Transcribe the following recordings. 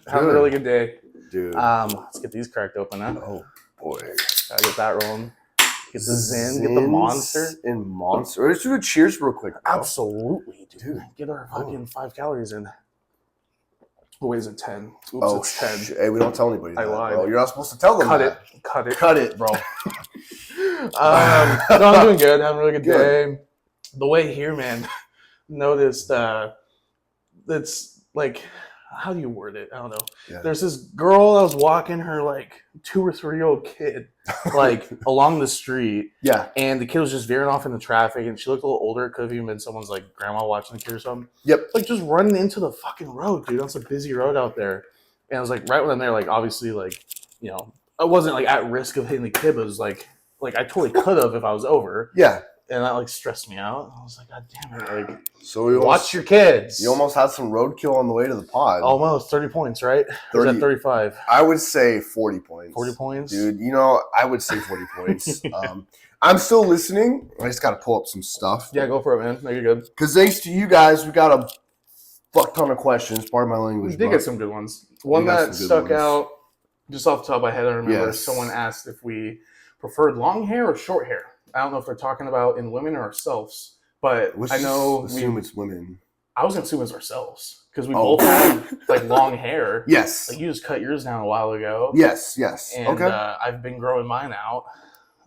Having a really good day. Dude. Let's get these cracked open, huh? Oh, boy. Gotta get that rolling. Get the Zin, get the Monster. And Monster. Let's do a cheers real quick, bro. Absolutely, dude. Get our fucking 5 calories in. Oh, wait, is it 10? Oops, it's 10. Hey, we don't tell anybody I that, lied. bro. You're not supposed to tell them Cut that. it. Cut it, bro. No, I'm doing good. Having a really good day. The way here, man, noticed it's like, how do you word it? I don't know. Yeah. There's this girl that was walking her like 2 or 3 year old kid like along the street. Yeah. And the kid was just veering off into traffic, and she looked a little older. It could have even been someone's like grandma watching the kid or something. Yep. Like just running into the fucking road, dude. That's a busy road out there. And I was like, right when I'm there, like obviously, like, you know, I wasn't like at risk of hitting the kid, but it was like I totally could have if I was over. Yeah. And that like stressed me out. I was like, God damn it! Like, so watch your kids. You almost had some roadkill on the way to the pod. Almost 30 points, right? 30, or is that 35? I would say 40 points. 40 points, dude. You know, I would say 40 points. I'm still listening. I just got to pull up some stuff. Yeah, go for it, man. No, you're good. Because thanks to you guys, we got a fuck ton of questions. Pardon my language. We did get some good ones. One that stuck out just off the top of my head. I remember someone asked if we preferred long hair or short hair. I don't know if they're talking about in women or ourselves, but I know assume it's women. I was gonna assume it's ourselves because we both have like long hair. Yes, like you just cut yours down a while ago. Yes. And, okay. I've been growing mine out.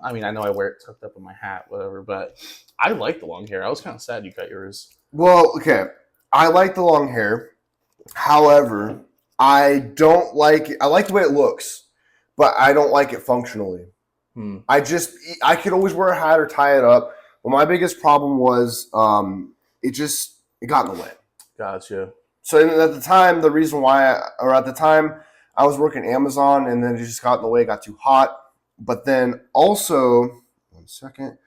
I mean, I know I wear it tucked up in my hat, whatever, but I like the long hair. I was kind of sad you cut yours. Well, okay, I like the long hair. However, I don't like it. I like the way it looks, but I don't like it functionally. I could always wear a hat or tie it up, but my biggest problem was it got in the way. Gotcha. So at the time, I was working Amazon, and then it just got in the way. It got too hot. But then also, 1 second,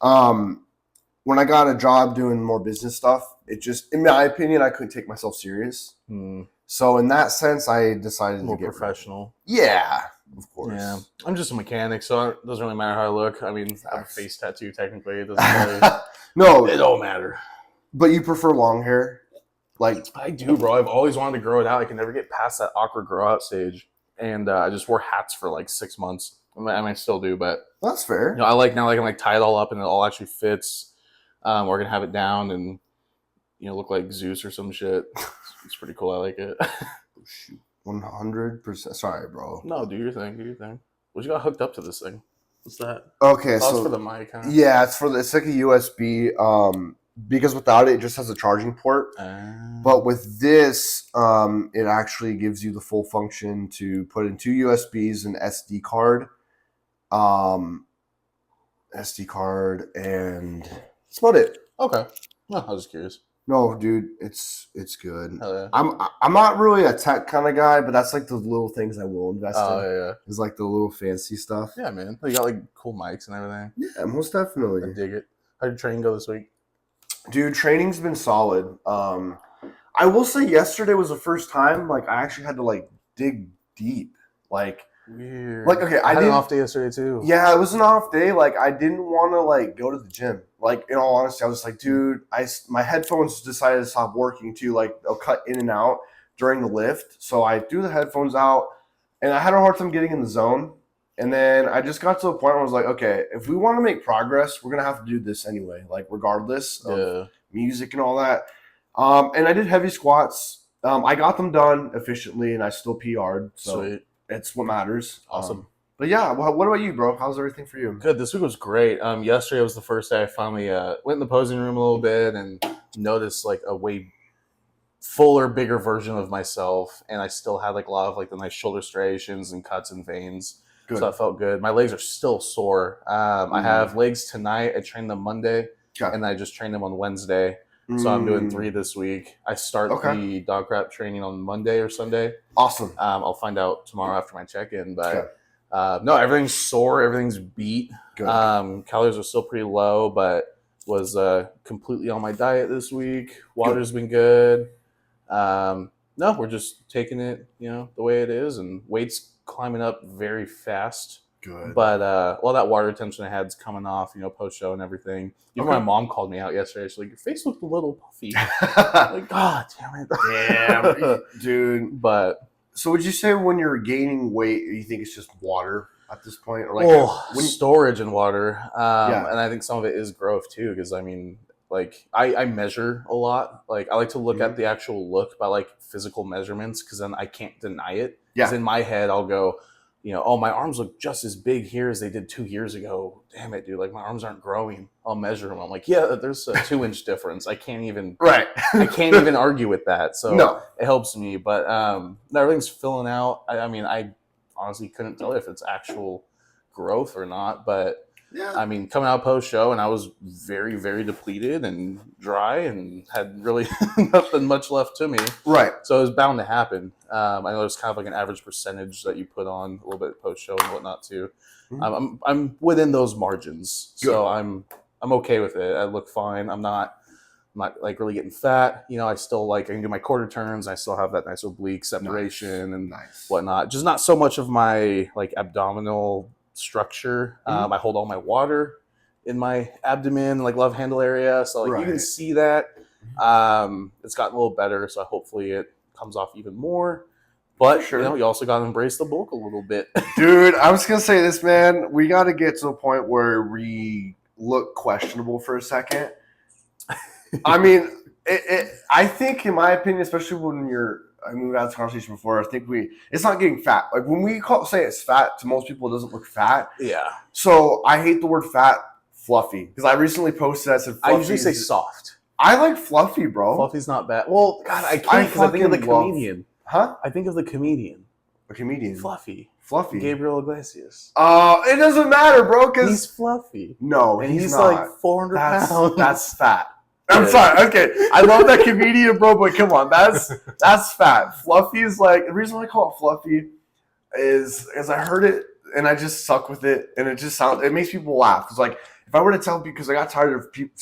when I got a job doing more business stuff, it just, in my opinion, I couldn't take myself serious. So in that sense, I decided more to get professional. Yeah. Of course. Yeah, I'm just a mechanic, so it doesn't really matter how I look. I mean, I have a face tattoo, technically. It doesn't really... No. It don't matter. But you prefer long hair? Like I do, bro. I've always wanted to grow it out. I can never get past that awkward grow out stage. And I just wore hats for like 6 months. I mean, I still do, but... That's fair. You know, I like now I can like tie it all up and it all actually fits. Or I can have it down and, you know, look like Zeus or some shit. It's pretty cool. I like it. Oh, shoot. 100%. Sorry, bro. No, do your thing. Do your thing. What you got hooked up to this thing? What's that? Okay, so it's for the mic, huh? Yeah, it's like a USB. Because without it, it just has a charging port. But with this, it actually gives you the full function to put in 2 USBs, an SD card, and that's about it. Okay. No, I was just curious. No, dude, it's good. Hell yeah. I'm not really a tech kind of guy, but that's like the little things I will invest in. Yeah. It's like the little fancy stuff. Yeah, man. You got like cool mics and everything. Yeah, most definitely. I dig it. How did your training go this week? Dude, training's been solid. I will say yesterday was the first time like I actually had to like dig deep. Like weird. Like okay, I had an off day yesterday too. Yeah, it was an off day. Like I didn't want to like go to the gym. Like in all honesty, I was like, dude, my headphones decided to stop working too. Like they'll cut in and out during the lift. So I threw the headphones out, and I had a hard time getting in the zone. And then I just got to a point where I was like, okay, if we want to make progress, we're gonna have to do this anyway. Like regardless of music and all that. And I did heavy squats. I got them done efficiently, and I still PR'd. So sweet. It's what matters. Awesome. But yeah, what about you, bro? How's everything for you? Good. This week was great. Yesterday was the first day I finally went in the posing room a little bit and noticed like a way fuller, bigger version of myself. And I still had like a lot of like the nice shoulder striations and cuts and veins. Good. So that felt good. My legs are still sore. I have legs tonight. I trained them Monday, and I just trained them on Wednesday. So I'm doing 3 this week. I start the dog crap training on Monday or Sunday. Awesome. I'll find out tomorrow after my check-in. But no, everything's sore. Everything's beat. Good. Calories are still pretty low, but was completely on my diet this week. Water's been good. No, we're just taking it, the way it is. And weight's climbing up very fast. Good. But well, that water retention I had is coming off, post show and everything. Even my mom called me out yesterday. She's like, "Your face looked a little puffy." I'm like, God damn it, damn, dude. But so, would you say when you're gaining weight, you think it's just water at this point, or like storage and water? And I think some of it is growth too, because I mean, like I measure a lot. Like I like to look at the actual look by like physical measurements, because then I can't deny it. Because in my head, I'll go, oh, my arms look just as big here as they did 2 years ago. Damn it, dude. Like, my arms aren't growing. I'll measure them. I'm like, yeah, there's a 2-inch difference. I can't even I can't even argue with that. So it helps me. But everything's filling out. I mean, I honestly couldn't tell you if it's actual growth or not. But I mean, coming out post show, and I was very, very depleted and dry and had really nothing much left to me. Right. So it was bound to happen. I know there's kind of like an average percentage that you put on a little bit post show and whatnot too. I'm within those margins, so I'm okay with it. I look fine. I'm not like really getting fat. I still I can do my quarter turns. I still have that nice oblique separation and whatnot. Just not so much of my like abdominal structure. I hold all my water in my abdomen, like love handle area, so like you can see that. It's gotten a little better, so hopefully it comes off even more. But you also got to embrace the bulk a little bit. Dude, I was gonna say this, man. We got to get to a point where we look questionable for a second. I mean, I think, in my opinion, especially when we've had this conversation before. I think it's not getting fat. Like when we say it's fat, to most people, it doesn't look fat. Yeah. So I hate the word fat, fluffy, because I recently posted. I said fluffy. I usually say soft. I like fluffy, bro. Fluffy's not bad. Well, God, I can't because I think of the comedian. Huh? I think of the comedian. A comedian. Fluffy. Gabriel Iglesias. It doesn't matter, bro, because he's fluffy. No, and he's not. Like 400 pounds. That's fat. I'm sorry. Okay, I love that comedian, bro, but come on, that's fat. Fluffy is like, the reason I call it fluffy is I heard it and I just suck with it, and it makes people laugh. It's like if I were to tell people, because I got tired of people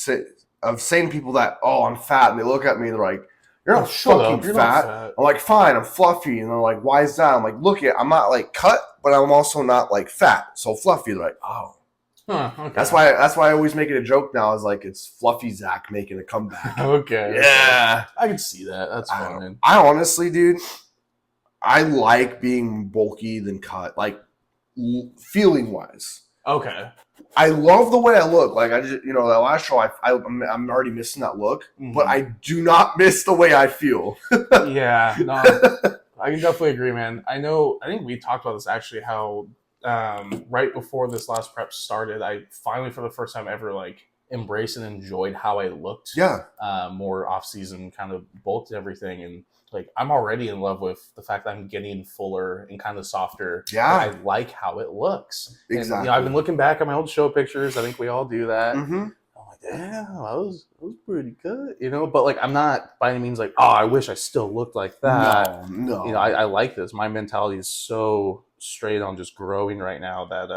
saying to people that, oh, I'm fat, and they look at me and they're like, you're not fucking fat. I'm like, fine, I'm fluffy, and they're like, why is that? I'm like, look, I'm not like cut, but I'm also not like fat, so fluffy. They're like, oh. Huh, okay. That's why I always make it a joke now. Is like it's Fluffy Zach making a comeback. Okay. Yeah. I can see that. That's fine. I honestly, dude, I like being bulky than cut, like feeling wise. Okay. I love the way I look. Like I just, that last show, I'm already missing that look, but I do not miss the way I feel. Yeah. No, I can definitely agree, man. I think we talked about this actually, how right before this last prep started, I finally, for the first time ever, like embraced and enjoyed how I looked. Yeah. More off season, kind of bulked and everything, and like I'm already in love with the fact that I'm getting fuller and kind of softer. Yeah. I like how it looks. Exactly. And, I've been looking back at my old show pictures. I think we all do that. I'm like, damn, that was pretty good, But like, I'm not by any means like, oh, I wish I still looked like that. No. I like this. My mentality is so straight on just growing right now that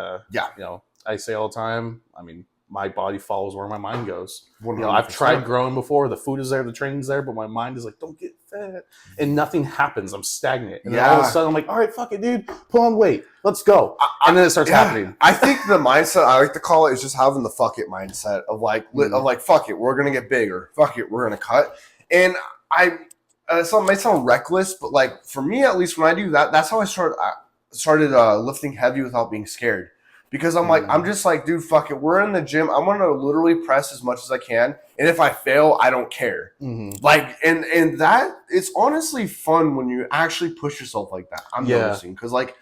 I say all the time, I mean, my body follows where my mind goes. 100%. I've tried growing before. The food is there, the training's there, but my mind is like, don't get fat. And nothing happens. I'm stagnant. And then all of a sudden I'm like, all right, fuck it, dude. Put on weight. Let's go. And then it starts happening. I think the mindset I like to call it is just having the fuck it mindset of like, fuck it, we're going to get bigger. Fuck it, we're going to cut. And it might sound reckless, but like for me, at least when I do that, that's how I started lifting heavy without being scared. Because I'm like, I'm just like, dude, fuck it. We're in the gym. I'm going to literally press as much as I can. And if I fail, I don't care. Like, and that, it's honestly fun when you actually push yourself like that. I'm noticing. Because, like,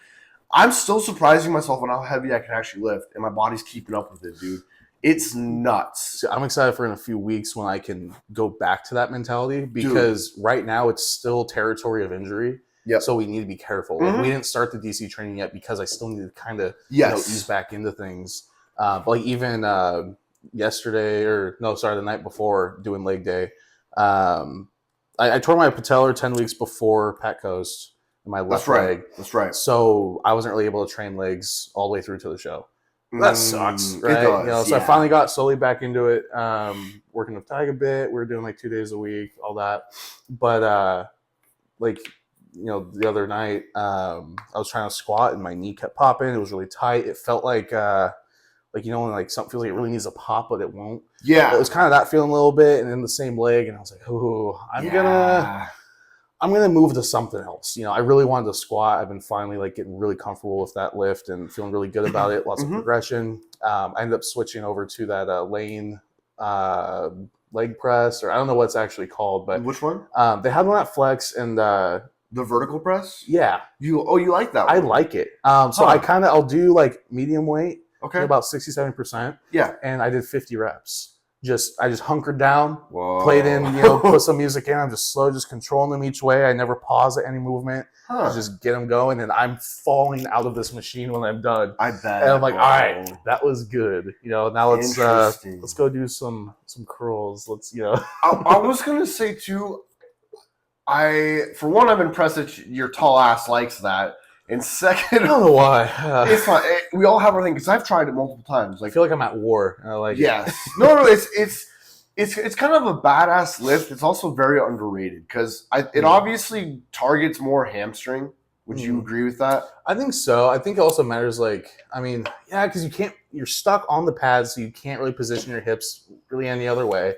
I'm still surprising myself on how heavy I can actually lift. And my body's keeping up with it, dude. It's nuts. So I'm excited for in a few weeks when I can go back to that mentality. Because right now it's still territory of injury. Yeah. So we need to be careful. Like, we didn't start the DC training yet because I still need to kind of ease back into things. But like even the night before doing leg day, I tore my patellar 10 weeks before Pat Coast in my left leg. That's right. So I wasn't really able to train legs all the way through to the show. That sucks, right? It does, So I finally got slowly back into it, working with Tig a bit. We were doing like 2 days a week, all that. But like the other night, I was trying to squat and my knee kept popping. It was really tight. It felt like when like something feels like it really needs to pop, but it won't. Yeah. It was kind of that feeling a little bit, and then the same leg, and I was like, oh, I'm gonna move to something else. I really wanted to squat. I've been finally like getting really comfortable with that lift and feeling really good about it. Lots of progression. I ended up switching over to that lane leg press, or I don't know what it's actually called, but which one? They had one at Flex, and the vertical press. Yeah, you like that one? I like it. So I'll do like medium weight. Okay. About 67%. Yeah. And I did 50 reps. I just hunkered down, Whoa. Played in, put some music in. I'm just slow, just controlling them each way. I never pause at any movement. Just get them going. And I'm falling out of this machine when I'm done. I bet. And I'm like, all right, that was good. Now let's go do some curls. Let's, I was going to say too, for one, I'm impressed that your tall ass likes that. And second, I don't know why. It's fine. We all have our thing because I've tried it multiple times. Like, I feel like I'm at war. And I like yes. It. No. It's kind of a badass lift. It's also very underrated because it obviously targets more hamstring. Would you agree with that? I think so. I think it also matters. Because you're stuck on the pads, so you can't really position your hips really any other way.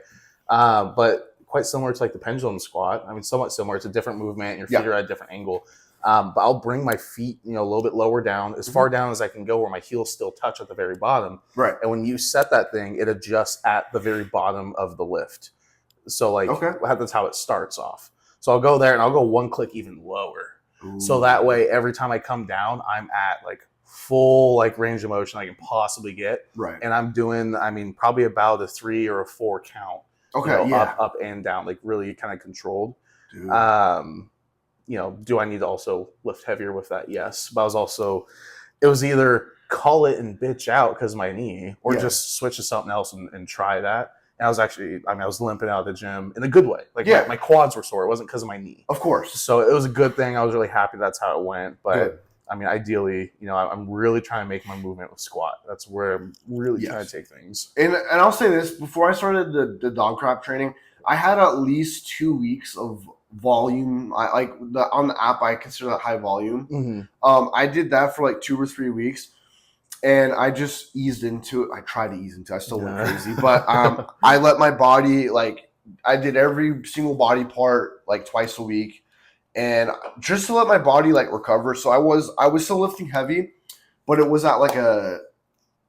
But quite similar to like the pendulum squat. I mean, somewhat similar. It's a different movement. Your feet are at a different angle. But I'll bring my feet, a little bit lower down, as far down as I can go where my heels still touch at the very bottom. Right. And when you set that thing, it adjusts at the very bottom of the lift. So that's how it starts off. So I'll go there and I'll go one click even lower. Ooh. So that way, every time I come down, I'm at like full like range of motion I can possibly get. Right. And I'm doing, probably about a 3 or a 4 count. Okay. Up and down, like really kind of controlled. Dude. Do I need to also lift heavier with that? Yes. But it was either call it and bitch out because of my knee or just switch to something else and try that. And I was actually, I was limping out of the gym in a good way. Like my quads were sore. It wasn't because of my knee. Of course. So it was a good thing. I was really happy that's how it went. But ideally, I'm really trying to make my movement with squat. That's where I'm really trying to take things. And I'll say this, before I started the dog crap training, I had at least 2 weeks of volume. On the app, I consider that high volume. Mm-hmm. I did that for like 2 or 3 weeks, and I just eased into it. I tried to ease into it. I still went crazy, but I let my body, I did every single body part like twice a week, and just to let my body recover. So I was still lifting heavy, but it was at like a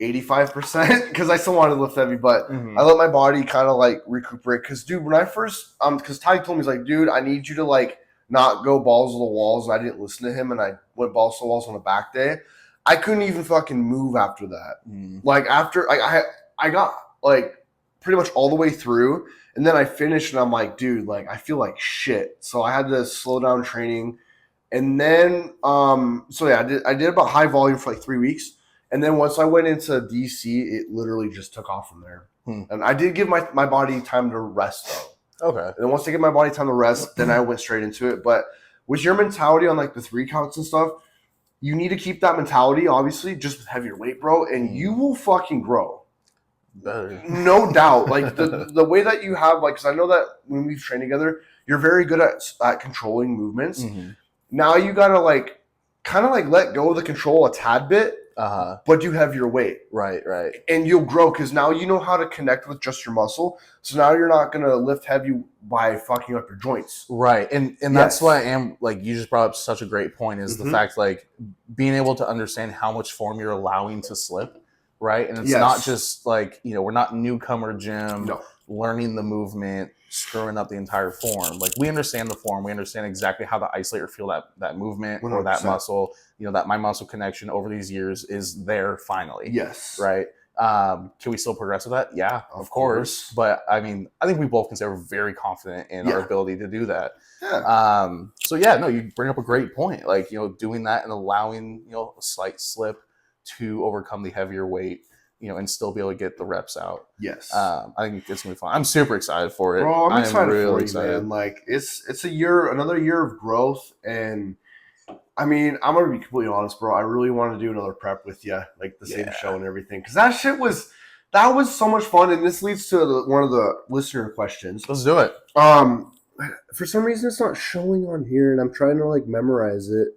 85% because I still wanted to lift heavy, but I let my body kind of recuperate. Because dude, when I first because Ty told me, he's like, dude, I need you to not go balls to the walls, and I didn't listen to him, and I went balls to the walls on a back day. I couldn't even fucking move after that. After I got pretty much all the way through, and then I finished, and I'm like, dude, I feel like shit. So I had to slow down training, and then I did about high volume for 3 weeks. And then once I went into DC, it literally just took off from there. And I did give my body time to rest, though. Okay. And then once I give my body time to rest, then I went straight into it. But with your mentality on the 3 counts and stuff, you need to keep that mentality, obviously, just with heavier weight, bro, and you will fucking grow. Better. No doubt. The way that you have, because I know that when we've trained together, you're very good at controlling movements. Mm-hmm. Now you got to kind of let go of the control a tad bit. But you have your weight. Right. And you'll grow because now you know how to connect with just your muscle. So now you're not going to lift heavy by fucking up your joints. Right. And that's why I am, you just brought up such a great point is the fact, being able to understand how much form you're allowing to slip. Right. And it's not just we're not newcomer gym learning the movement, screwing up the entire form. We understand the form. We understand exactly how to isolate or feel that movement 100%. Or that muscle. That my muscle connection over these years is there finally. Yes. Right. Can we still progress with that? Yeah, of course. But I think we both can say we're very confident in our ability to do that. Yeah. You bring up a great point. Doing that and allowing, a slight slip to overcome the heavier weight, and still be able to get the reps out. Yes. I think it's gonna be fun. I'm super excited for it. Bro, I'm excited for you, man. It's another year of growth, and I'm gonna be completely honest, bro. I really want to do another prep with you, the same show and everything, because that was so much fun. And this leads to one of the listener questions. Let's do it. For some reason, it's not showing on here, and I'm trying to like memorize it.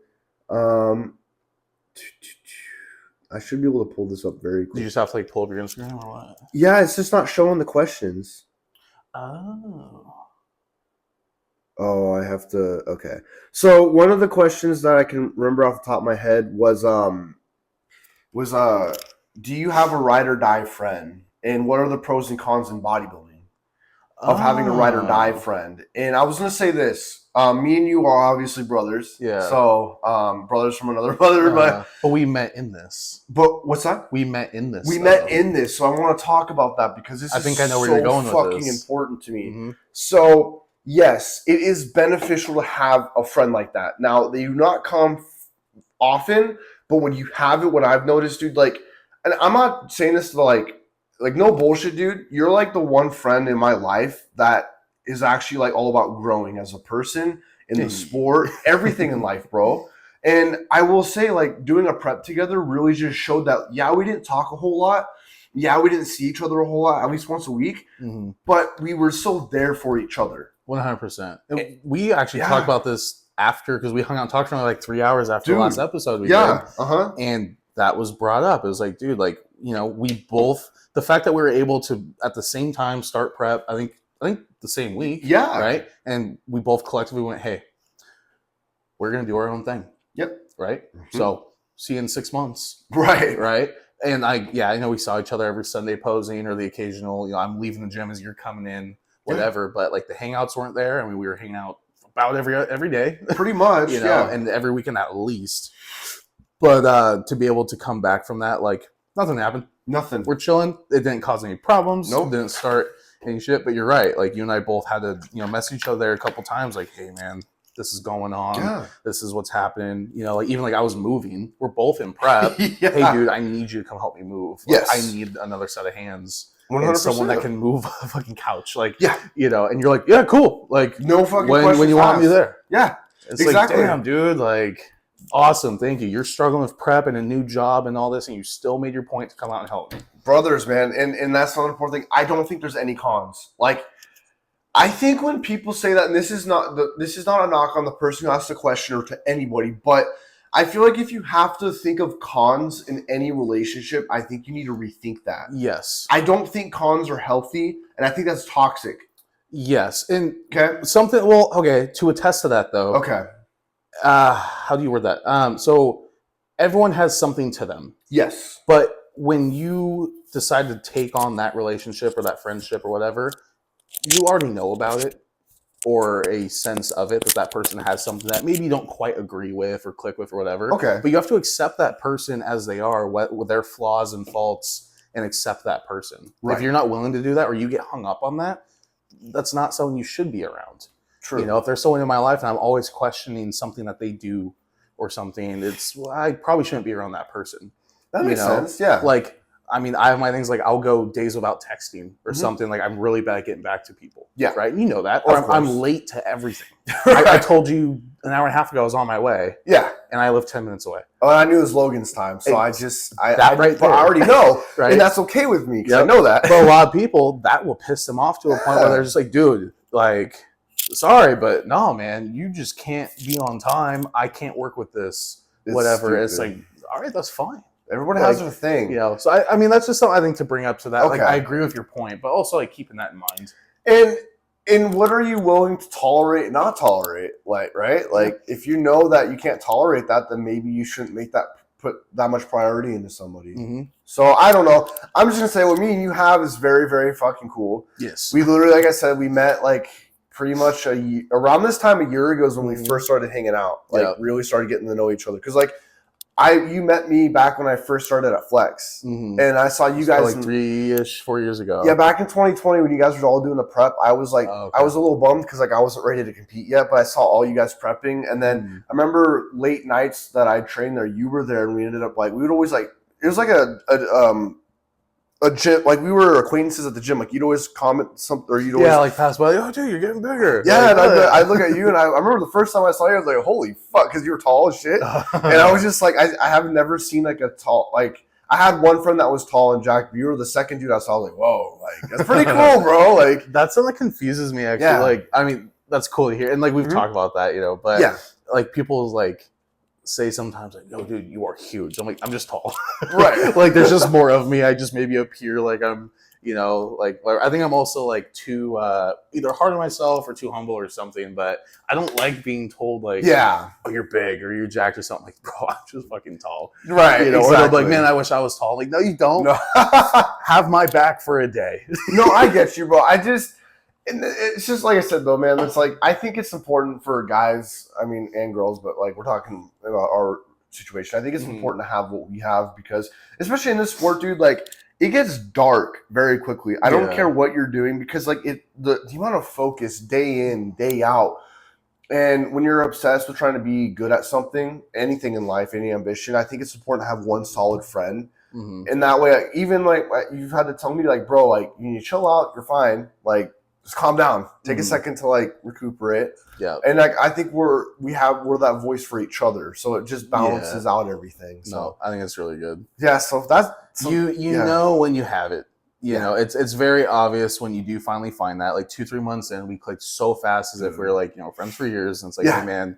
I should be able to pull this up very quickly. You just have to like pull up your Instagram or what? Yeah, it's just not showing the questions. Oh. Oh, I have to. Okay. So one of the questions that I can remember off the top of my head was do you have a ride or die friend? And what are the pros and cons in bodybuilding of having a ride or die friend? And I was gonna say this. Me and you are obviously brothers. Yeah. So brothers from another mother, but we met in this. But what's that? We met in this. We met in this. So I want to talk about that because this is I know where you're going with fucking this. important to me. Mm-hmm. So yes, it is beneficial to have a friend like that. Now they do not come often, but when you have it, what I've noticed, dude, like, and I'm not saying this to like no bullshit, dude. You're like the one friend in my life that is actually like all about growing as a person in the sport, everything in life, bro. And I will say, like, doing a prep together really just showed that, yeah, we didn't talk a whole lot. Yeah, we didn't see each other a whole lot, at least once a week. Mm-hmm. But we were still there for each other. 100%. We actually talked about this after, because we hung out and talked for like 3 hours after the last episode we did. And that was brought up. It was like, dude, like, you know, we both, the fact that we were able to at the same time start prep, I think the same week. Yeah. Right. And we both collectively went, hey, we're going to do our own thing. Yep. Right. Mm-hmm. So see you in 6 months. Right. Right. And I know we saw each other every Sunday posing or the occasional, you know, I'm leaving the gym as you're coming in, whatever. But like the hangouts weren't there. I mean, we were hanging out about every day. Pretty much. You know, and every weekend at least. But to be able to come back from that, like nothing happened. Nothing. We're chilling. It didn't cause any problems. Nope. Didn't start any shit. But you're right. Like you and I both had to, you know, message each other there a couple times. Like, hey, man, this is going on. Yeah. This is what's happening. You know, like even like I was moving. We're both in prep. Yeah. Hey, dude, I need you to come help me move. Like, yes. I need another set of hands. 100%. And someone that can move a fucking couch. Like, yeah, you know, and you're like, yeah, cool. Like, no fucking when you want me there. Yeah. It's exactly. Like, damn, dude, like, awesome. Thank you. You're struggling with prep and a new job and all this, and you still made your point to come out and help me. Brothers, man. And that's not an important thing. I don't think there's any cons. Like, I think when people say that, and this is not a knock on the person who asked the question or to anybody, but I feel like if you have to think of cons in any relationship, I think you need to rethink that. Yes. I don't think cons are healthy, and I think that's toxic. Yes. And to attest to that though. Okay. How do you word that? So everyone has something to them. Yes. But when you decide to take on that relationship or that friendship or whatever, you already know about it or a sense of it that person has something that maybe you don't quite agree with or click with or whatever. Okay. But you have to accept that person as they are with their flaws and faults and accept that person. Right. If you're not willing to do that or you get hung up on that, that's not someone you should be around. True. You know, if there's someone in my life and I'm always questioning something that they do or something, I probably shouldn't be around that person. That makes sense. Yeah. Like, I mean, I have my things like I'll go days without texting or something. Like I'm really bad at getting back to people. Yeah. Right. You know that. Or I'm late to everything. I told you an hour and a half ago I was on my way. Yeah. And I live 10 minutes away. Oh, I knew it was Logan's time. So I already know. Right. And that's okay with me because I know that. But a lot of people, that will piss them off to a point where they're just like, dude, like, sorry, but no, man, you just can't be on time. I can't work with this. Whatever. It's like, all right, that's fine. Everyone has their thing. You know, so I mean, that's just something I think to bring up to that. Okay. Like, I agree with your point, but also like keeping that in mind. And what are you willing to tolerate and not tolerate? Like, right? Like, if you know that you can't tolerate that, then maybe you shouldn't put that much priority into somebody. Mm-hmm. So I don't know. I'm just gonna say what me and you have is very, very fucking cool. Yes. We literally, like I said, we met like pretty much around this time a year ago is when we first started hanging out. Like, really started getting to know each other. Because like, you met me back when I first started at Flex, and I saw you guys like 4 years ago. Yeah, back in 2020 when you guys were all doing the prep, I was like, I was a little bummed because like I wasn't ready to compete yet, but I saw all you guys prepping, and then I remember late nights that I trained there, you were there, and we ended up like we would always like it was like a gym, like we were acquaintances at the gym. Like you'd always comment something, or you'd always like pass by. Oh, dude, you're getting bigger. Yeah, like, and I look at you, and I remember the first time I saw you, I was like, holy fuck, because you were tall as shit. And I was just like, I have never seen like a tall like. I had one friend that was tall, and Jack, you were the second dude I saw. I was like, whoa, like that's pretty cool, bro. Like that's something that confuses me. Actually, like I mean, that's cool to hear. And like we've talked about that, you know, but Yeah. like people like say sometimes like, "Yo, dude, you are huge." I'm like, I'm just tall. Right. Like there's just more of me. I just maybe appear like I'm, you know, like I think I'm also like too either hard on myself or too humble or something. But I don't like being told like, Yeah. "Oh, you're big or you're jacked or something." Like, bro, I'm just fucking tall. Right. You know, or exactly. they'll be like, "Man, I wish I was tall." Like, no, you don't. No. Have my back for a day. No, I get you, bro. And it's just like I said, though, man. It's like I think it's important for guys, I mean, and girls, but like we're talking about our situation. I think it's important to have what we have because, especially in this sport, dude, like it gets dark very quickly. I don't care what you're doing because, like, the amount of focus day in, day out, and when you're obsessed with trying to be good at something, anything in life, any ambition, I think it's important to have one solid friend. And that way, even like you've had to tell me, like, bro, like you need to chill out. You're fine. Like, just calm down. Take a second to like recuperate. Yeah. And like I think we're that voice for each other, so it just balances out everything. So no, I think it's really good. Yeah. So that's you know when you have it. You know, it's very obvious when you do finally find that. Like 2-3 months in, we clicked so fast as if we were like, you know, friends for years. And it's like, hey man,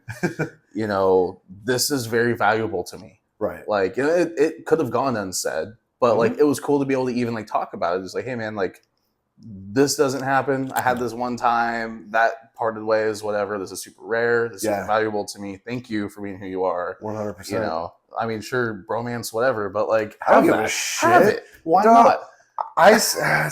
you know, this is very valuable to me. Right. Like, you know, it could have gone unsaid, but like it was cool to be able to even like talk about it. Just like, hey man, like this doesn't happen. I had this one time that parted ways, whatever. This is super rare. This is super valuable to me. Thank you for being who you are. 100%. You know, I mean, sure, bromance, whatever, but like, I don't give a shit. Have it. Why not?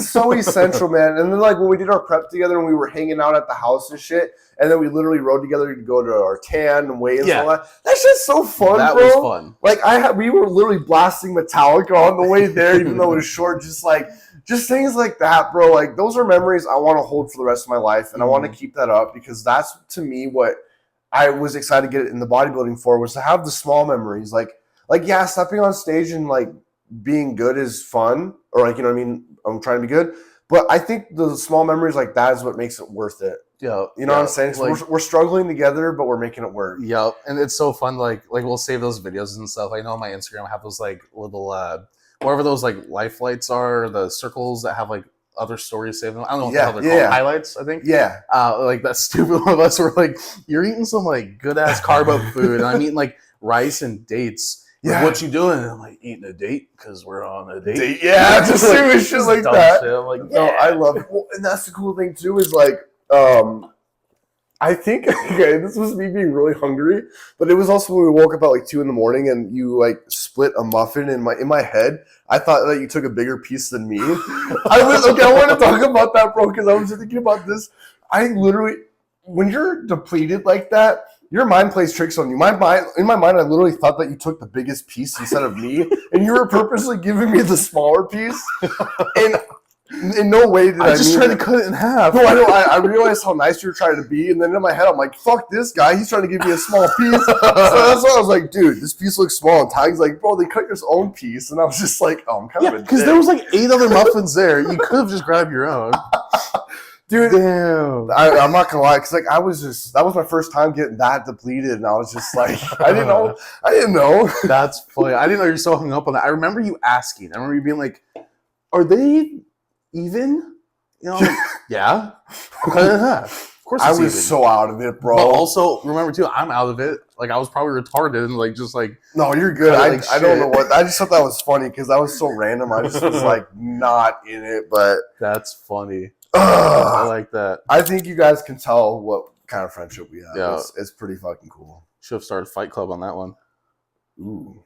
So essential, man. And then like when we did our prep together and we were hanging out at the house and shit, and then we literally rode together to go to our tan and weigh-ins and all that. That's just so fun, that bro. Was fun. Like we were literally blasting Metallica on the way there, even though it was short. Just things like that, bro. Like those are memories I want to hold for the rest of my life, and I want to keep that up because that's to me what I was excited to get in the bodybuilding for was to have the small memories. Like yeah, stepping on stage and like being good is fun, or like, you know what I mean? I'm trying to be good. But I think the small memories like that is what makes it worth it. Yeah. You know what I'm saying? So like, we're struggling together, but we're making it work. Yeah. And it's so fun. Like we'll save those videos and stuff. I know on my Instagram I have those like little, whatever those like life lights are, the circles that have like other stories saved. I don't know what the hell they're called. Highlights, I think. Yeah. Like that stupid one of us were like, you're eating some like good ass carb up food. And I'm eating like rice and dates. Like, what you doing? And I'm like, eating a date because we're on a date. Yeah, just doing shit like that. Shit. I'm like, no, I love it. Well, and that's the cool thing too is like, I think this was me being really hungry, but it was also when we woke up at like 2 a.m. and you like split a muffin in my head. I thought that you took a bigger piece than me. I want to talk about that, bro, because I was thinking about this. I literally, when you're depleted like that, your mind plays tricks on you. In my mind, I literally thought that you took the biggest piece instead of me, and you were purposely giving me the smaller piece. And in no way did I just tried to cut it in half. No, I know. I realized how nice you were trying to be, and then in my head, I'm like, "Fuck this guy! He's trying to give me a small piece." So that's why I was like, "Dude, this piece looks small." And Ty's like, "Bro, they cut your own piece," and I was just like, "Oh, I'm kind of a dick." Because there was like 8 other muffins there. You could have just grabbed your own. Dude, damn. I'm not gonna lie, because like that was my first time getting that depleted, and I was just like, I didn't know. That's funny. I didn't know you were so hung up on that. I remember you asking. I remember you being like, "Are they even?" You know, like, yeah. Cut it in half. Of course, I was so out of it, bro. But also remember too, I'm out of it. Like I was probably retarded and like just like. No, you're good. I don't know what. I just thought that was funny because that was so random. I just was like not in it, but that's funny. I like that. I think you guys can tell what kind of friendship we have. Yeah. It's pretty fucking cool. Should have started Fight Club on that one. Ooh.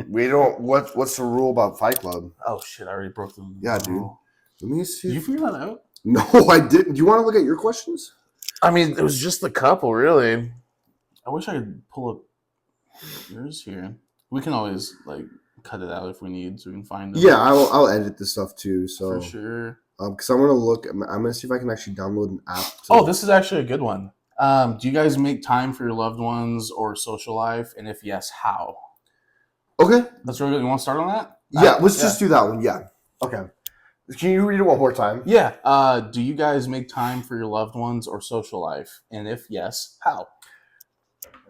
We don't. What's the rule about Fight Club? Oh shit! I already broke them. Yeah, dude. Let me see. Did you figure that out? No, I didn't. Do you want to look at your questions? I mean, it was just a couple, really. I wish I could pull up yours here. We can always like cut it out if we need, so we can find it. Yeah, I'll edit this stuff too. So for sure. Because I'm gonna see if I can actually download an app. This is actually a good one. Do you guys make time for your loved ones or social life? And if yes, how? Okay. That's really good. You want to start on that? Yeah, let's just do that one. Yeah. Okay. Can you read it one more time? Yeah. Do you guys make time for your loved ones or social life? And if yes, how?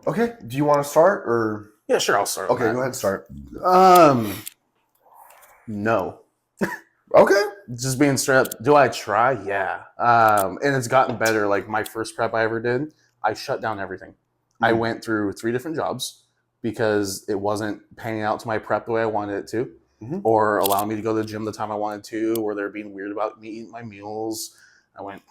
Okay. Do you want to start or? Yeah, sure. I'll start. Okay, go ahead and start. No. Okay. Just being straight up, do I try? Yeah. And it's gotten better. Like my first prep I ever did, I shut down everything. I went through 3 different jobs because it wasn't panning out to my prep the way I wanted it to, or allowing me to go to the gym the time I wanted to, or they're being weird about me eating my meals. I went,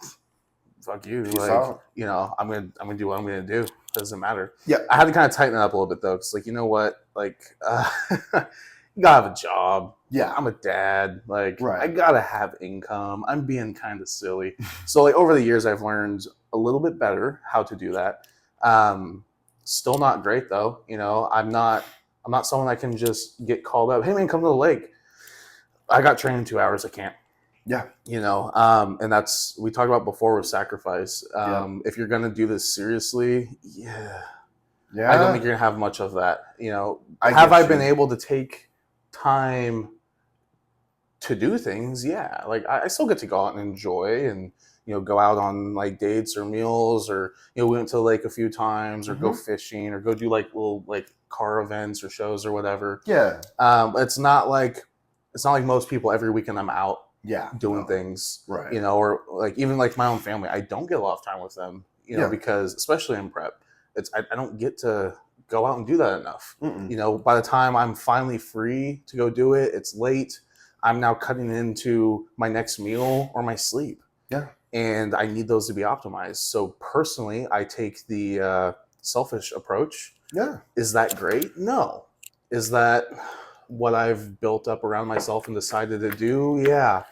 fuck you. Peace like, out. you know, I'm gonna do what I'm gonna do. Doesn't matter. Yeah. I had to kind of tighten it up a little bit though, because like, you know what? Like, you gotta have a job. Yeah. I'm a dad. Like, Right. I gotta have income. I'm being kind of silly. So like over the years, I've learned a little bit better how to do that. Still not great though. You know, I'm not someone that can just get called up. Hey man, come to the lake. I got trained in 2 hours. I can't. Yeah. You know, and that's, we talked about before with sacrifice. If you're gonna do this seriously, I don't think you're gonna have much of that. You know, have I been able to take time to do things? Yeah, like I still get to go out and enjoy, and you know, go out on like dates or meals, or you know, we went to the lake a few times, or go fishing, or go do like little like car events or shows or whatever. Yeah. It's not like most people. Every weekend I'm out doing things, right? You know, or like even like my own family, I don't get a lot of time with them, you know, because especially in prep, I don't get to go out and do that enough. You know, by the time I'm finally free to go do it, it's late. I'm now cutting into my next meal or my sleep. Yeah. And I need those to be optimized. So personally, I take the selfish approach. Yeah. Is that great? No. Is that what I've built up around myself and decided to do? Yeah.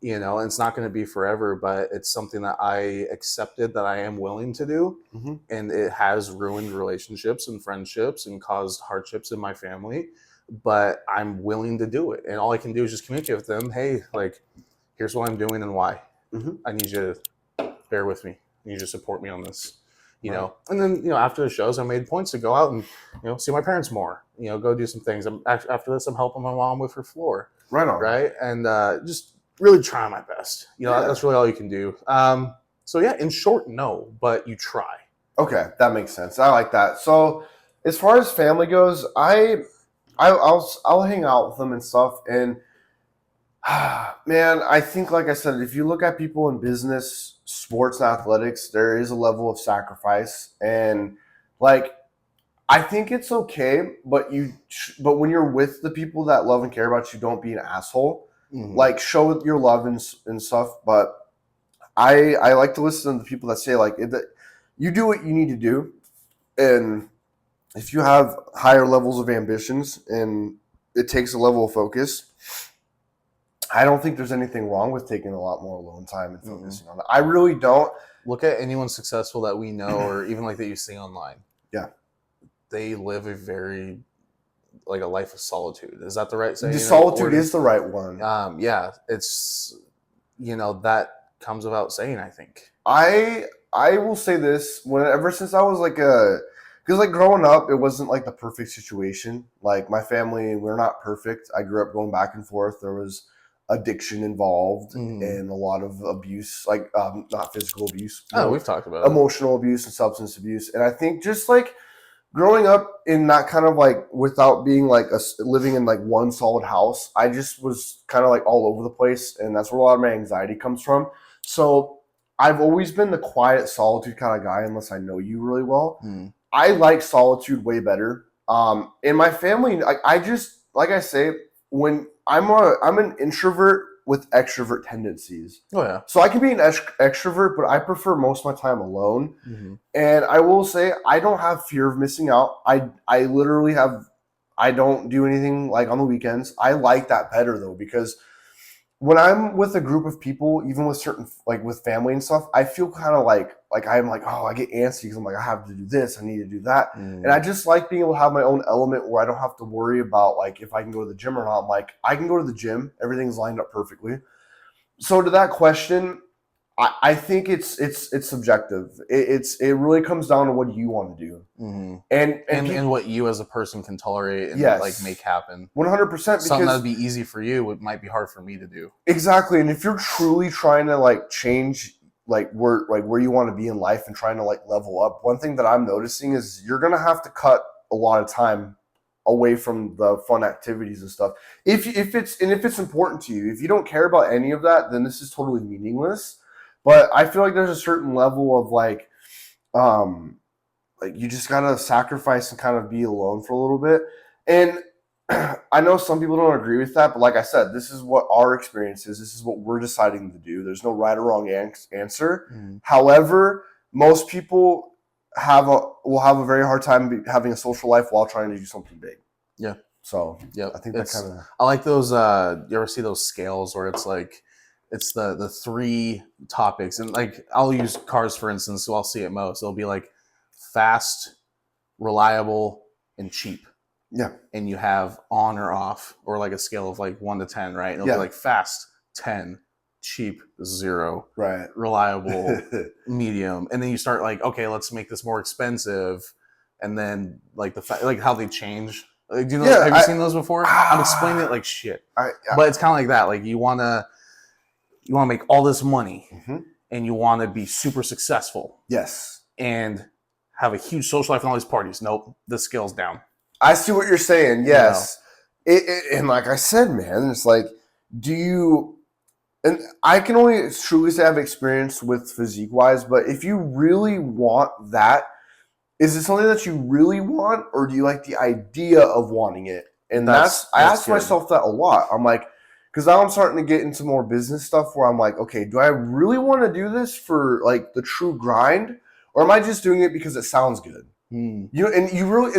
You know, and it's not going to be forever, but it's something that I accepted that I am willing to do. And it has ruined relationships and friendships and caused hardships in my family, but I'm willing to do it. And all I can do is just communicate with them. Hey, like, here's what I'm doing and why. I need you to bear with me. I need you to support me on this, you know? And then, you know, after the shows, I made points to go out and, you know, see my parents more, you know, go do some things. After this, I'm helping my mom with her floor. Right on. Right. And just really try my best. You know, that's really all you can do. So yeah, in short, no, but you try. Okay, that makes sense. I like that. So as far as family goes, I'll hang out with them and stuff. And man, I think, like I said, if you look at people in business, sports, and athletics, there is a level of sacrifice. And like, I think it's okay, but when you're with the people that love and care about you, don't be an asshole. Like, show your love and stuff. But I like to listen to the people that say, like, you do what you need to do. And if you have higher levels of ambitions and it takes a level of focus, I don't think there's anything wrong with taking a lot more alone time and focusing on that. I really don't. Look at anyone successful that we know, or even like that you see online. Yeah. They live a very, like, a life of solitude. Is that the right saying? The solitude is the right one. Yeah, it's, you know, that comes without saying, I think. I will say this, ever since I was because like growing up, it wasn't like the perfect situation. Like my family, we're not perfect. I grew up going back and forth. There was addiction involved and a lot of abuse, like not physical abuse. We've talked about emotional abuse and substance abuse. And I think just like growing up in that kind of like, without being like living in like one solid house, I just was kind of like all over the place. And that's where a lot of my anxiety comes from. So I've always been the quiet solitude kind of guy, unless I know you really well. I like solitude way better. In my family, I just, like I say, when I'm an introvert with extrovert tendencies. Oh yeah. So I can be an extrovert, but I prefer most of my time alone. And I will say I don't have fear of missing out. I literally I don't do anything like on the weekends. I like that better though, because when I'm with a group of people, even with certain, like with family and stuff, I feel kind of like I'm like, oh, I get antsy because I'm like, I have to do this, I need to do that. And I just like being able to have my own element where I don't have to worry about like if I can go to the gym or not. I'm like, I can go to the gym, everything's lined up perfectly. So to that question, I think it's subjective. It really comes down to what you want to do, and what you as a person can tolerate and like make happen. 100%. Something that'd be easy for you, it might be hard for me to do. Exactly, and if you're truly trying to like change like where you want to be in life and trying to like level up, one thing that I'm noticing is you're gonna have to cut a lot of time away from the fun activities and stuff. If it's important to you, if you don't care about any of that, then this is totally meaningless. But I feel like there's a certain level of like you just gotta sacrifice and kind of be alone for a little bit. And I know some people don't agree with that, but like I said, this is what our experience is. This is what we're deciding to do. There's no right or wrong answer. Mm. However, most people will have a very hard time having a social life while trying to do something big. Yeah. So yeah, I think that kind of. I like those. You ever see those scales where it's like it's the 3 topics, and like I'll use cars for instance, so I'll see it most. It'll be like fast, reliable, and cheap. Yeah. And you have on or off, or like a scale of like 1 to 10, right? And it'll be like fast 10, cheap 0, right, reliable medium, and then you start like, okay, let's make this more expensive, and then like like how they change. Like, do you know? Have you seen those before? I'm explaining it like shit, but it's kind of like that. Like you want to make all this money, and you want to be super successful. Yes, and have a huge social life and all these parties. Nope, the scale's down. I see what you're saying. Yes. And like I said, man, it's like, and I can only truly say I've experienced with physique wise, but if you really want that, is it something that you really want, or do you like the idea of wanting it? And I ask myself that a lot. I'm like, because now I'm starting to get into more business stuff where I'm like, okay, do I really want to do this for like the true grind, or am I just doing it because it sounds good? And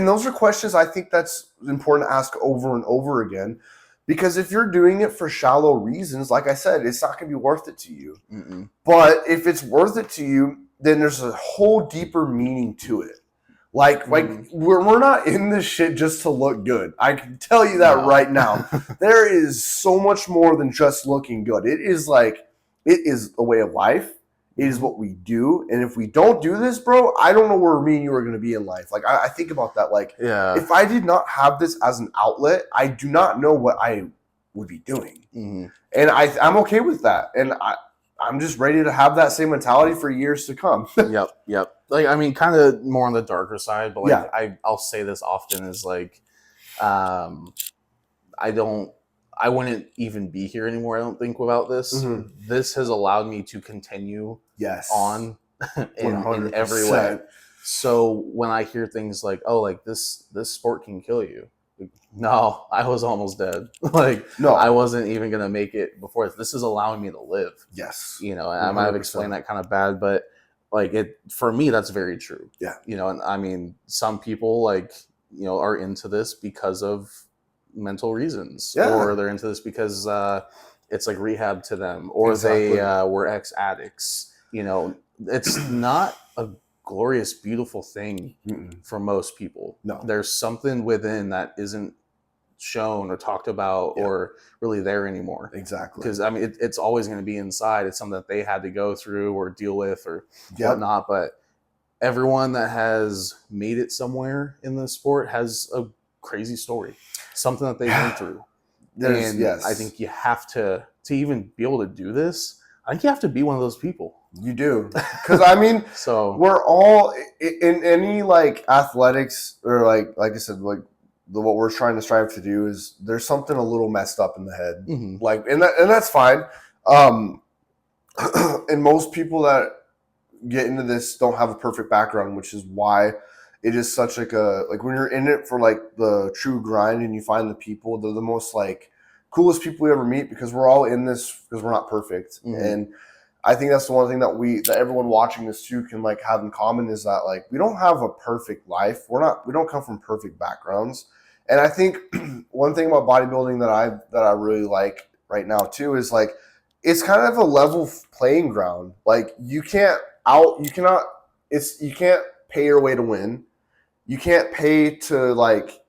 those are questions I think that's important to ask over and over again, because if you're doing it for shallow reasons, like I said, it's not going to be worth it to you. But if it's worth it to you, then there's a whole deeper meaning to it. Like we're not in this shit just to look good. I can tell you that right now. There is so much more than just looking good. It is a way of life. It is what we do. And if we don't do this, bro, I don't know where me and you are going to be in life. Like, I think about that. Like, if I did not have this as an outlet, I do not know what I would be doing. And I'm okay with that. And I'm just ready to have that same mentality for years to come. Yep. Like, I mean, kind of more on the darker side, but like, I'll say this often is like, I wouldn't even be here anymore, I don't think, without this. This has allowed me to continue on in every way. So when I hear things like, oh, like this sport can kill you. Like, no, I was almost dead. Like, no, I wasn't even going to make it before. This is allowing me to live. Yes. And I might have explained that kind of bad, but like for me, that's very true. Yeah. And I mean, some people like, are into this because of mental reasons, or they're into this because it's like rehab to them, or they were ex-addicts. It's not a glorious, beautiful thing for most people. No, there's something within that isn't shown or talked about or really there anymore. Exactly. Because I mean, it's always going to be inside. It's something that they had to go through or deal with or whatnot. But everyone that has made it somewhere in the sport has a crazy story, something that they went through. I think you have to even be able to do this. I think you have to be one of those people. You do, because I mean, so we're all in any like athletics or like I said, like what we're trying to strive to do is there's something a little messed up in the head, like and that's fine. And most people that get into this don't have a perfect background, which is why it is such like when you're in it for like the true grind and you find the people, they're the most like coolest people you ever meet, because we're all in this because we're not perfect. And I think that's the one thing that everyone watching this too can like have in common, is that like we don't have a perfect life. We don't come from perfect backgrounds. And I think one thing about bodybuilding that I really like right now too is like it's kind of a level playing ground. Like you can't pay your way to win. You can't pay to like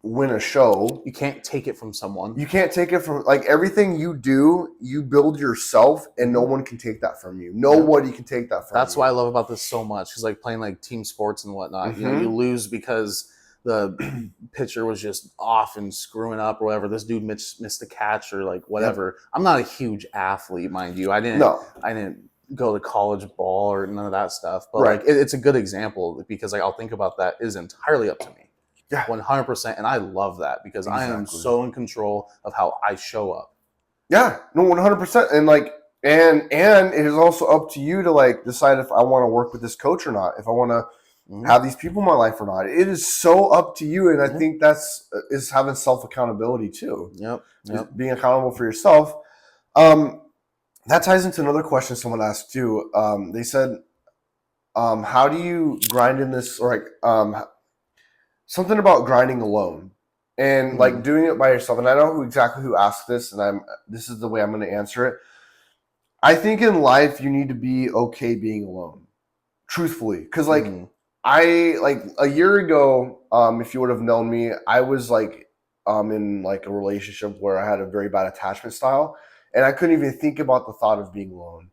win a show. You can't take it from someone. You can't take it from like everything you do, you build yourself, and no one can take that from you. Nobody can take that from you. That's why I love about this so much, because like playing like team sports and whatnot, you lose because the pitcher was just off and screwing up or whatever. This dude missed a catch or like whatever. I'm not a huge athlete, mind you. I didn't go to college ball or none of that stuff. But like it's a good example, because like I'll think about that. It is entirely up to me. Yeah. 100%. And I love that because I am Exactly. so in control of how I show up. Yeah, no, 100%. And like, and it is also up to you to like decide if I want to work with this coach or not, if I want to have these people in my life or not. It is so up to you, and I think is having self accountability too. Yep. Being accountable for yourself. That ties into another question someone asked too. They said, "How do you grind in this?" Or like something about grinding alone and like doing it by yourself. And I know exactly who asked this, and this is the way I'm going to answer it. I think in life you need to be okay being alone, truthfully, because like I like a year ago, if you would have known me, I was like in like a relationship where I had a very bad attachment style, and I couldn't even think about the thought of being alone.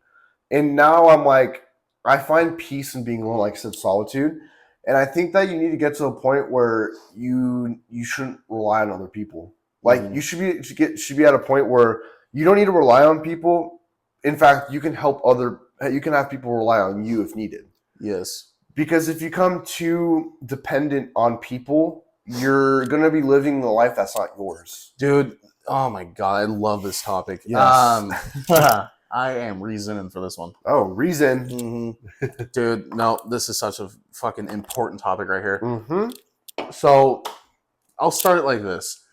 And now I'm like, I find peace in being alone, like I said, solitude. And I think that you need to get to a point where you shouldn't rely on other people. Like you should be at a point where you don't need to rely on people. In fact, you can have people rely on you if needed. Yes. Because if you become too dependent on people, you're going to be living a life that's not yours. Dude, oh my God, I love this topic. Yes. I am reasoning for this one. Oh, reason. Dude, no, this is such a fucking important topic right here. Mm-hmm. So I'll start it like this.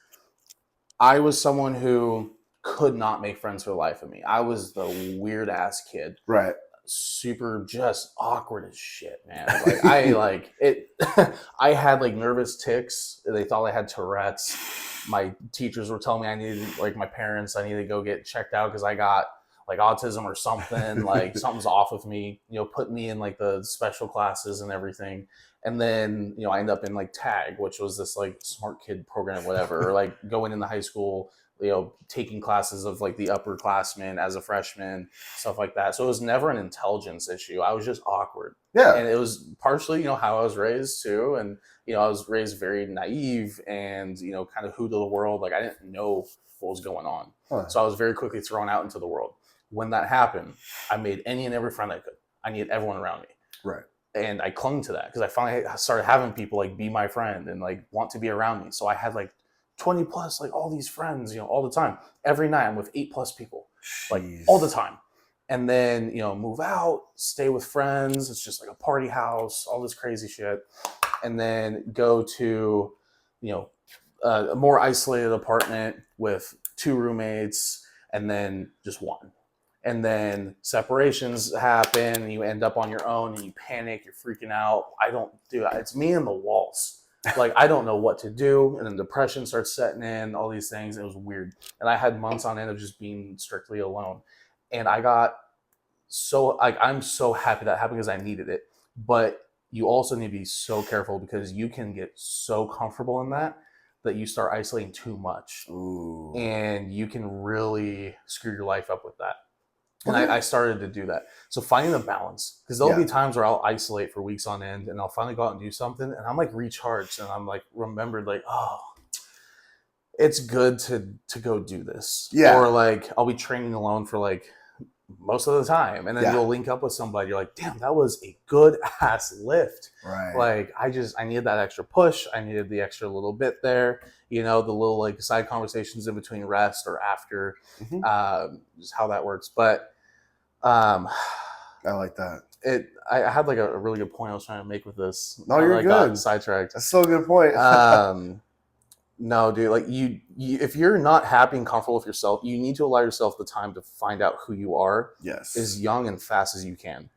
I was someone who could not make friends for the life of me. I was the weird ass kid. Right. Super just awkward as shit, man. Like I had like nervous tics. They thought I had Tourette's. My teachers were telling me I needed, like my parents, I needed to go get checked out because I got like autism or something. Like something's off with me, put me in like the special classes and everything. And then, I ended up in like TAG, which was this like smart kid program, whatever, or like going into high school, taking classes of like the upperclassmen as a freshman, stuff like that. So it was never an intelligence issue. I was just awkward. Yeah. And it was partially, how I was raised too. And, I was raised very naive and, kind of who to the world. Like I didn't know what was going on. So I was very quickly thrown out into the world. When that happened, I made any and every friend I could. I needed everyone around me. Right. And I clung to that because I finally started having people like be my friend and like want to be around me. So I had like 20 plus, like all these friends, all the time. Every night I'm with 8+ people, like all the time. And then, move out, stay with friends. It's just like a party house, all this crazy shit. And then go to, a more isolated apartment with 2 roommates and then just one. And then separations happen and you end up on your own and you panic, you're freaking out. I don't do that. It's me and the walls. Like, I don't know what to do. And then depression starts setting in, all these things. It was weird. And I had months on end of just being strictly alone. And I got so, like, I'm so happy that happened because I needed it. But you also need to be so careful because you can get so comfortable in that you start isolating too much. Ooh. And you can really screw your life up with that. And I started to do that. So finding the balance, because there'll be times where I'll isolate for weeks on end and I'll finally go out and do something and I'm like recharged and I'm like remembered like, oh, it's good to go do this. Yeah. Or like I'll be training alone for like most of the time. And then you'll link up with somebody. You're like, damn, that was a good ass lift. Right. Like I needed that extra push. I needed the extra little bit there. The little like side conversations in between rest or after, just how that works. But I like that. I had like a really good point I was trying to make with this. No, you're good. Got sidetracked. That's still a good point. No, dude. Like you, if you're not happy and comfortable with yourself, you need to allow yourself the time to find out who you are. Yes. As young and fast as you can.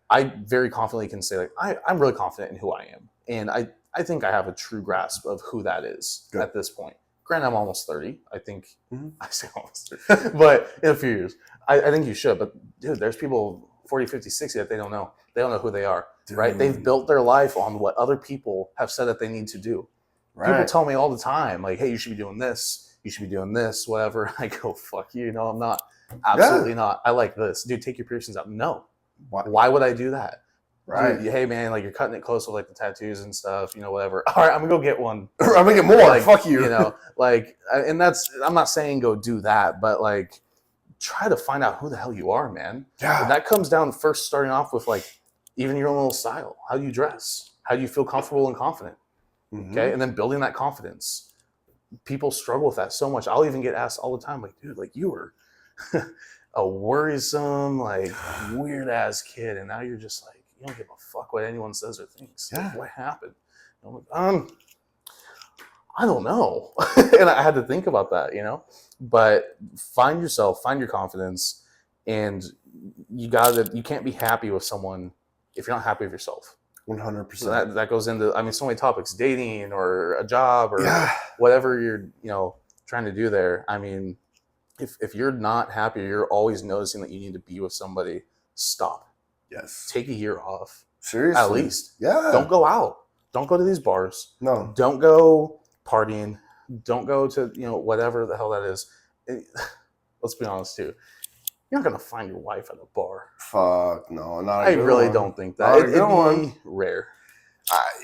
I very confidently can say like I'm really confident in who I am, and I think I have a true grasp of who that is at this point. Granted, I'm almost 30. I think I say almost 30, but in a few years, I think you should. But dude, there's people 40, 50, 60 that they don't know. They don't know who they are, right? They've built their life on what other people have said that they need to do. Right. People tell me all the time, like, hey, you should be doing this. You should be doing this, whatever. I go, fuck you. No, I'm not. Absolutely not. I like this. Dude, take your piercings out. No. Why would I do that? Right. Dude, hey, man, like, you're cutting it close with, like, the tattoos and stuff, whatever. All right, I'm going to go get one. I'm going to get more. Like, fuck you. And I'm not saying go do that, but, like, try to find out who the hell you are, man. Yeah. And that comes down first starting off with, like, even your own little style. How do you dress? How do you feel comfortable and confident? Okay. And then building that confidence. People struggle with that so much. I'll even get asked all the time, like, dude, like you were a worrisome, like weird ass kid. And now you're just like, you don't give a fuck what anyone says or thinks. Yeah. Like, what happened? And I'm like, I don't know. And I had to think about that, you know, but find yourself, find your confidence, and you can't be happy with someone if you're not happy with yourself. 100%. So that goes into, I mean, so many topics, dating or a job or whatever you're, you know, trying to do there. I mean, if you're not happy, you're always noticing that you need to be with somebody, stop. Yes. Take a year off. Seriously. At least. Yeah. Don't go out. Don't go to these bars. No. Don't go partying. Don't go to, you know, whatever the hell that is. Let's be honest too. You're not gonna find your wife at a bar. Fuck no, not. I really don't think that. It'd be rare.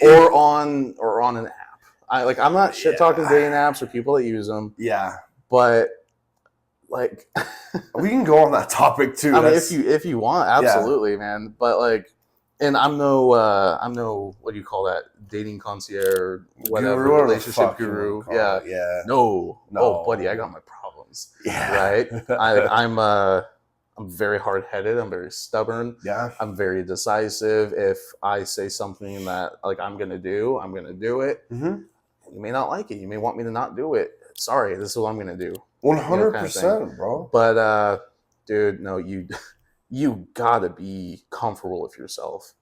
Or on an app. I'm not shit talking dating apps or people that use them. Yeah. But like, we can go on that topic too. I mean, if you want, absolutely, man. But like, and I'm no what do you call that? Dating concierge, whatever, relationship guru. Yeah. No. Oh, buddy, I got my problems. Yeah. Right. I'm very hard-headed. I'm very stubborn. Yeah. I'm very decisive. If I say something that like I'm gonna do it. Mm-hmm. You may not like it. You may want me to not do it. Sorry, this is what I'm gonna do. 100%, bro. But dude, no, you gotta be comfortable with yourself,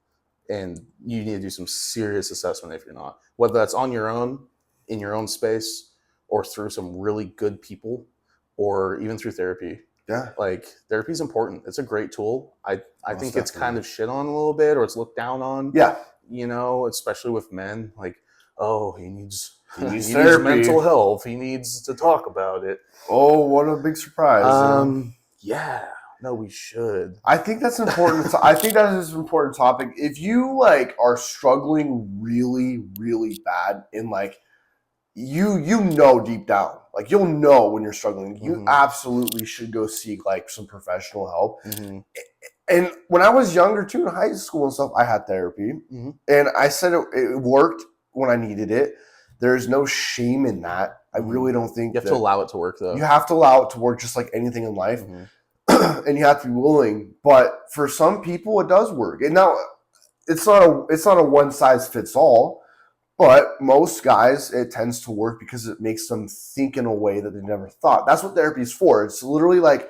and you need to do some serious assessment if you're not. Whether that's on your own, in your own space, or through some really good people, or even through therapy. Yeah. Like, therapy is important. It's a great tool. I think it's kind of shit on a little bit, or it's looked down on. Yeah. You know, especially with men. Like, oh, he needs therapy. Mental health. He needs to talk about it. Oh, what a big surprise. Yeah. No, we should. I think that's important. I think that is an important topic. If you like are struggling really, really bad in like, you know deep down, like you'll know when you're struggling, you absolutely should go seek like some professional help. Mm-hmm. And when I was younger too, in high school and stuff, I had therapy, and I said it worked when I needed it. There's no shame in that. I really don't think you have to allow it to work, though. You have to allow it to work, just like anything in life, and you have to be willing. But for some people, it does work. And now, it's not a one size fits all. But most guys, it tends to work because it makes them think in a way that they never thought. That's what therapy is for. It's literally like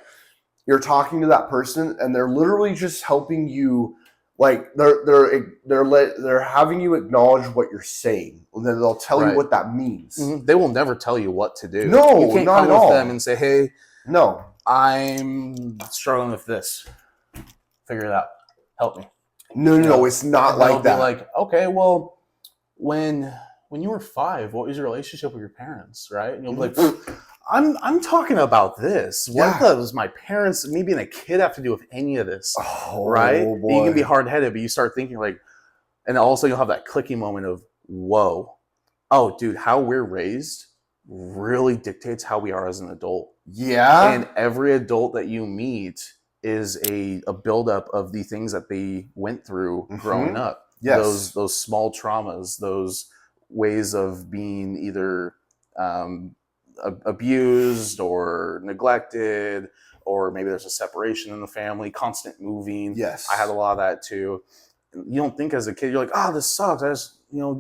you're talking to that person, and they're literally just helping you. Like they're having you acknowledge what you're saying, and then they'll tell you what that means. Mm-hmm. They will never tell you what to do. No, you can't not come at all. With them and say, "Hey, no, I'm struggling with this. Figure it out. Help me." No, it's not like that. Be like, okay, well. When you were 5, what was your relationship with your parents, right? And you'll be like, I'm talking about this. What does my parents, me being a kid, have to do with any of this, right? Boy. You can be hard-headed, but you start thinking like, and also you'll have that clicking moment of, whoa, oh, dude, how we're raised really dictates how we are as an adult. Yeah. And every adult that you meet is a buildup of the things that they went through growing up. Yes. Those small traumas, those ways of being either abused or neglected, or maybe there's a separation in the family, constant moving. Yes. I had a lot of that too. You don't think as a kid, you're like, oh, this sucks. I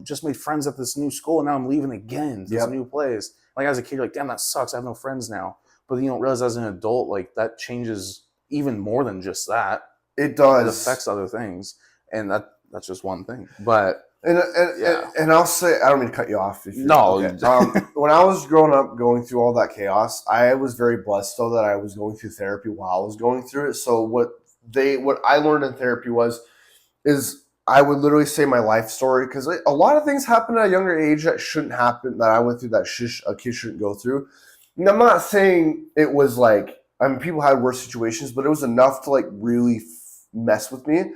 just made friends at this new school, and now I'm leaving again to this new place. Like as a kid, you're like, damn, that sucks. I have no friends now. But you don't realize as an adult, like that changes even more than just that. It does. It affects other things. And that's just one thing. But and I'll say, I don't mean to cut you off. No. Okay. When I was growing up, going through all that chaos, I was very blessed though that I was going through therapy while I was going through it. So what I learned in therapy is I would literally say my life story, because a lot of things happen at a younger age that shouldn't happen, that I went through, that a kid shouldn't go through. And I'm not saying it was like, I mean, people had worse situations, but it was enough to like really mess with me.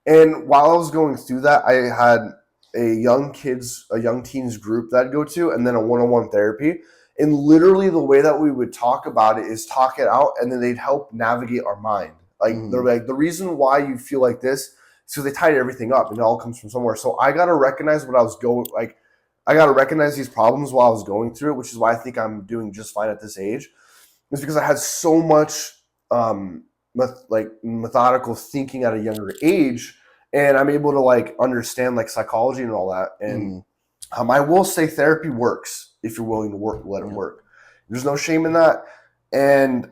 And while I was going through that, I had a young teens group that I'd go to, and then a one-on-one therapy. And literally the way that we would talk about it is talk it out, and then they'd help navigate our mind. Like they're like, the reason why you feel like this, so they tied everything up, and it all comes from somewhere. So I got to recognize what I was going, like, I got to recognize these problems while I was going through it, which is why I think I'm doing just fine at this age. It's because I had so much methodical thinking at a younger age, and I'm able to like understand like psychology and all that. And I will say therapy works if you're willing to let it work. There's no shame in that. And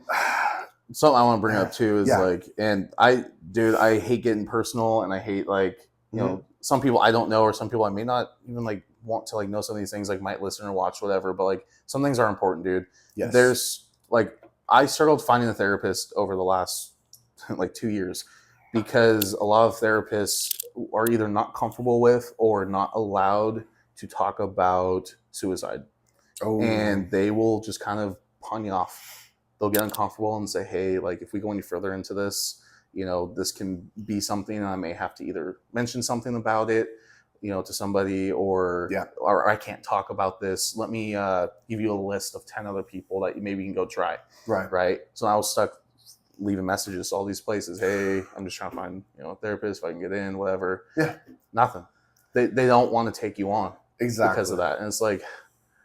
something I want to bring up too is like, and I hate getting personal, and I hate like, you know, some people I don't know, or some people I may not even like want to like know some of these things, like might listen or watch whatever, but like some things are important, dude. Yes. There's like, I struggled finding a therapist over the last like 2 years because a lot of therapists are either not comfortable with or not allowed to talk about suicide. And they will just kind of pawn you off. They'll get uncomfortable and say, hey, like if we go any further into this, you know, this can be something, and I may have to either mention something about it, you know, to somebody, or I can't talk about this. Let me give you a list of 10 other people that maybe you can go try. Right. So I was stuck leaving messages to all these places. Hey, I'm just trying to find, you know, a therapist, if I can get in, whatever. Yeah. Nothing. They don't want to take you on because of that. And it's like,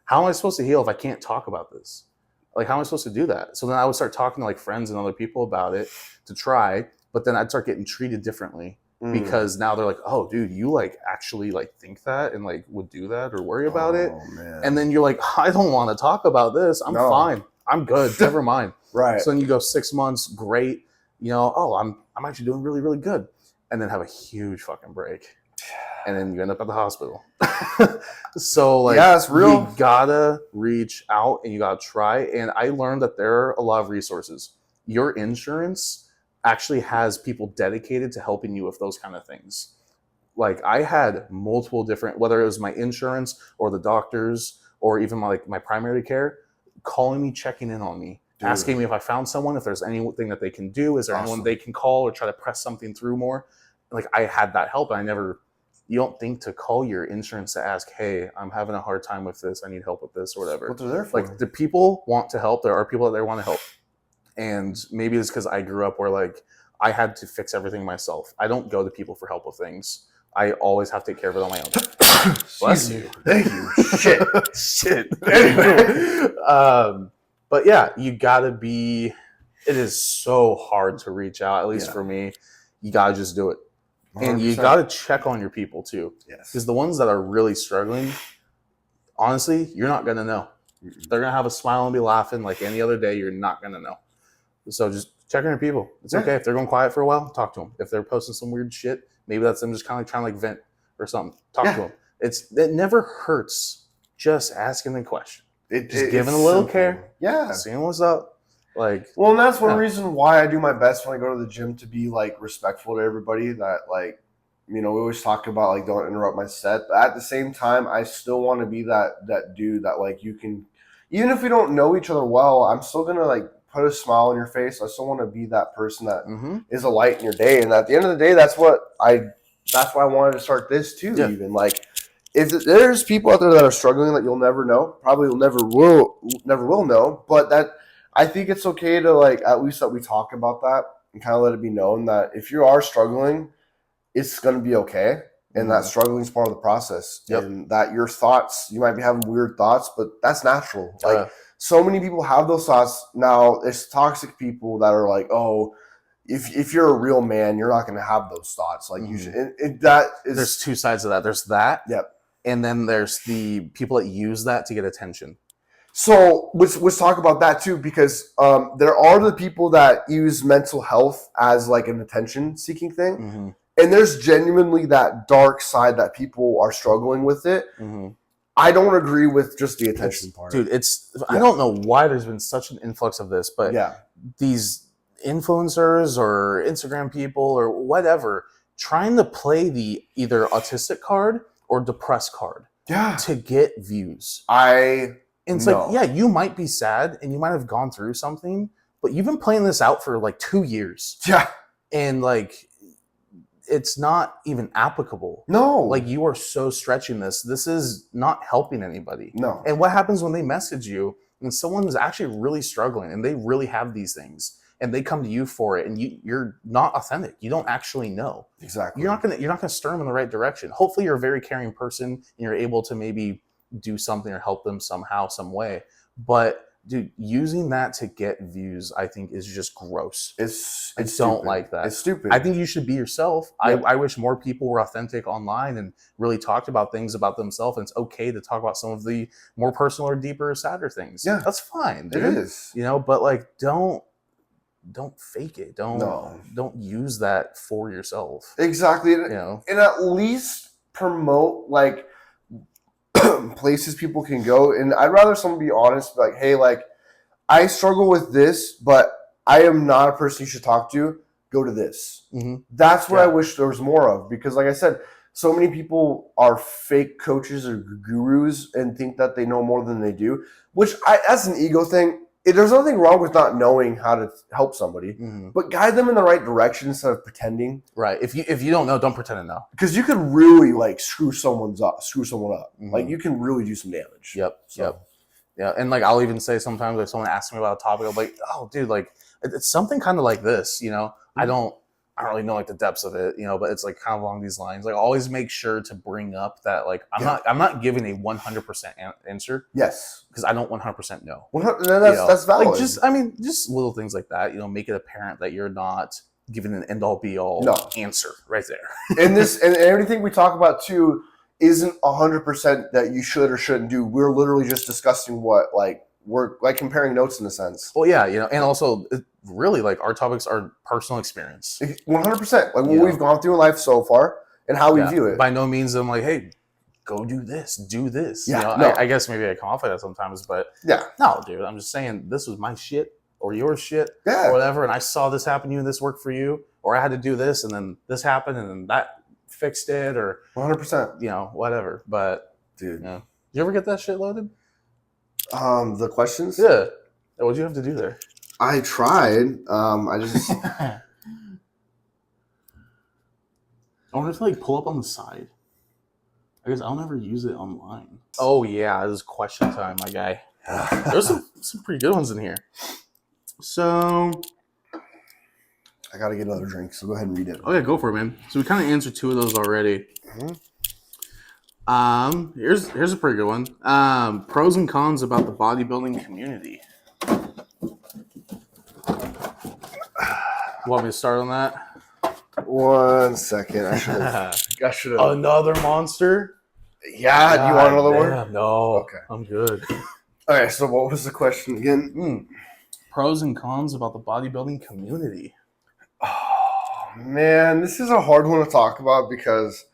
how am I supposed to heal if I can't talk about this? Like, how am I supposed to do that? So then I would start talking to like friends and other people about it to try, but then I'd start getting treated differently because now they're like, oh, dude, you like actually like think that and like would do that or worry about it. Man. And then you're like, I don't want to talk about this. I'm fine. I'm good. Never mind. Right. So then you go 6 months, great. You know, oh, I'm actually doing really, really good. And then have a huge fucking break. And then you end up at the hospital. So like, it's real. You gotta reach out and you gotta try. And I learned that there are a lot of resources. Your insurance actually has people dedicated to helping you with those kind of things. Like I had multiple different, whether it was my insurance or the doctors or even my primary care, calling me, checking in on me, asking me if I found someone, if there's anything that they can do, is there anyone they can call or try to press something through more. Like I had that help, and you don't think to call your insurance to ask, hey, I'm having a hard time with this, I need help with this or whatever. What they're there for. Like the people want to help. There are people that they want to help. And maybe it's because I grew up where like I had to fix everything myself. I don't go to people for help with things. I always have to take care of it on my own. Bless you. Thank you. Shit. Anyway. But yeah, you gotta be, it is so hard to reach out, at least for me. You gotta just do it. 100%. And you gotta check on your people too. Yes. Because the ones that are really struggling, honestly, you're not gonna know. They're gonna have a smile and be laughing like any other day. You're not gonna know. So just check on your people. It's okay if they're going quiet for a while. Talk to them. If they're posting some weird shit, maybe that's them just kind of trying to like vent or something. Talk to them. It never hurts just asking the question. Just giving a little care. Yeah. Seeing what's up. Like, well, and that's one reason why I do my best when I go to the gym to be like respectful to everybody. That like, you know, we always talk about like don't interrupt my set. But at the same time, I still want to be that dude that like you can, even if we don't know each other well, I'm still gonna like put a smile on your face. I still want to be that person that is a light in your day. And at the end of the day, that's why I wanted to start this too. Yeah. Even like, if there's people out there that are struggling that you'll never know, probably never will know, but that I think it's okay to like, at least that we talk about that and kind of let it be known that if you are struggling, it's going to be okay. And that struggling is part of the process. Yep. And that your thoughts, you might be having weird thoughts, but that's natural. Like so many people have those thoughts. Now it's toxic people that are like, oh, if you're a real man, you're not going to have those thoughts. Like you should, there's two sides of that. There's that. Yep. And then there's the people that use that to get attention. So let's talk about that too, because there are the people that use mental health as like an attention-seeking thing, and there's genuinely that dark side that people are struggling with it. I don't agree with just the attention part, dude. I don't know why there's been such an influx of this, but these influencers or Instagram people or whatever trying to play the either autistic card or depressed card to get views. And it's like, yeah, you might be sad and you might have gone through something, but you've been playing this out for like 2 years. Yeah. And like, it's not even applicable. No. Like you are so stretching this. This is not helping anybody. No. And what happens when they message you and someone is actually really struggling and they really have these things and they come to you for it and you're not authentic. You don't actually know. Exactly. You're not gonna steer them in the right direction. Hopefully you're a very caring person and you're able to maybe do something or help them somehow, some way. But dude, using that to get views, I think is just gross. It's I don't stupid. like that. It's stupid. I think you should be yourself. Yep. I wish more people were authentic online and really talked about things about themselves. And it's okay to talk about some of the more personal or deeper, sadder things. Yeah. That's fine, dude. It is. You know, but like don't fake it. No. Don't use that for yourself. Exactly. You know, And at least promote like places people can go. And I'd rather someone be honest, like, hey, like, I struggle with this, but I am not a person you should talk to. Go to this. Mhm. That's what I wish there was more of, because like I said, so many people are fake coaches or gurus and think that they know more than they do, which that's an ego thing. There's nothing wrong with not knowing how to help somebody, but guide them in the right direction instead of pretending. Right. If you don't know, don't pretend to know. Because you could really like screw someone up. Like you can really do some damage. Yep. Yeah. And like I'll even say sometimes if someone asks me about a topic, I'm like, oh, dude, like it's something kind of like this. You know, I don't really know like the depths of it. You know, but it's like kind of along these lines. Like always make sure to bring up that like I'm not giving a 100% answer. Yes. Because I don't 100% know. That's valid. Like just little things like that. You know, make it apparent that you're not giving an end all be all answer right there. And everything we talk about too isn't 100% that you should or shouldn't do. We're literally just discussing what we're like comparing notes in a sense. Well, yeah, you know, and also really like our topics are personal experience. 100%. Like what we've gone through in life so far and how we view it. By no means I'm like, hey, go do this. Yeah, you know, I guess maybe I come off like that sometimes, but no, dude, I'm just saying this was my shit or your shit or whatever, and I saw this happen to you and this worked for you, or I had to do this and then this happened and then that fixed it, or 100%. You know, whatever. But dude, you know, you ever get that shit loaded? The questions? Yeah. What'd you have to do there? I tried. I just I wonder if like pull up on the side. I guess I'll never use it online. Oh yeah, this is question time, my guy. There's some pretty good ones in here. So I gotta get another drink, so go ahead and read it. Oh yeah, go for it, man. So we kind of answered two of those already. Here's a pretty good one. Pros and cons about the bodybuilding community. Want me to start on that? 1 second. I should have. Another monster? Yeah, do you want another one? No. Okay. I'm good. Okay, so what was the question again? Pros and cons about the bodybuilding community. Oh, man, this is a hard one to talk about because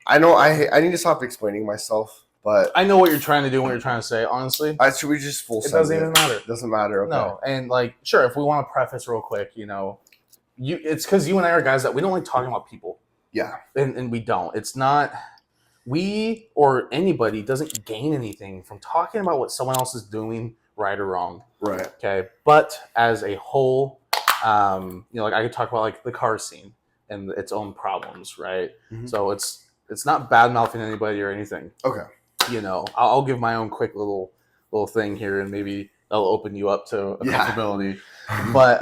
I know I need to stop explaining myself, but I know what you're trying to do and what you're trying to say, honestly. Should we just full It doesn't even matter. It doesn't matter. Okay. No, and like, sure, if we want to preface real quick, you know, it's because you and I are guys that we don't like talking about people. Yeah. And we don't. It's not, we or anybody doesn't gain anything from talking about what someone else is doing, right or wrong. Right. Okay. But as a whole, you know, like I could talk about like the car scene and its own problems, right? So it's not bad mouthing anybody or anything. Okay. You know, I'll give my own quick little thing here, and maybe that'll open you up to a possibility. But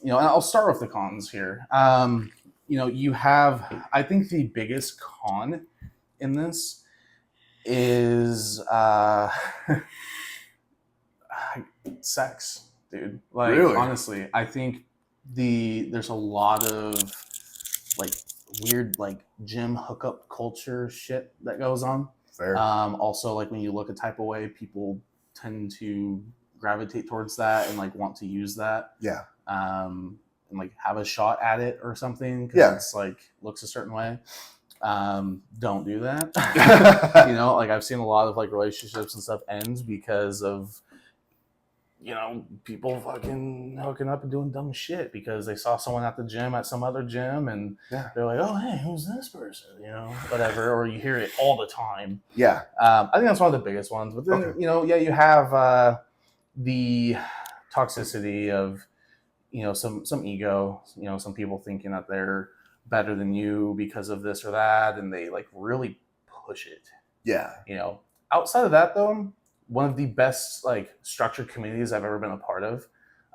you know, and I'll start with the cons here. You know, you have, I think the biggest con in this is sex, dude. Like, really? Honestly, I think there's a lot of like weird like gym hookup culture shit that goes on. Fair. Also, like when you look a type of way, people tend to gravitate towards that and like want to use that. Yeah. And like have a shot at it or something because it's like looks a certain way. Don't do that. You know, like I've seen a lot of like relationships and stuff end because of, you know, people fucking hooking up and doing dumb shit because they saw someone at the gym at some other gym and they're like, oh, hey, who's this person? You know, whatever. Or you hear it all the time. Yeah. I think that's one of the biggest ones. But then, you know, you have the toxicity of, you know, some ego, you know, some people thinking that they're better than you because of this or that. And they like really push it. Yeah. You know, outside of that though, one of the best like structured communities I've ever been a part of.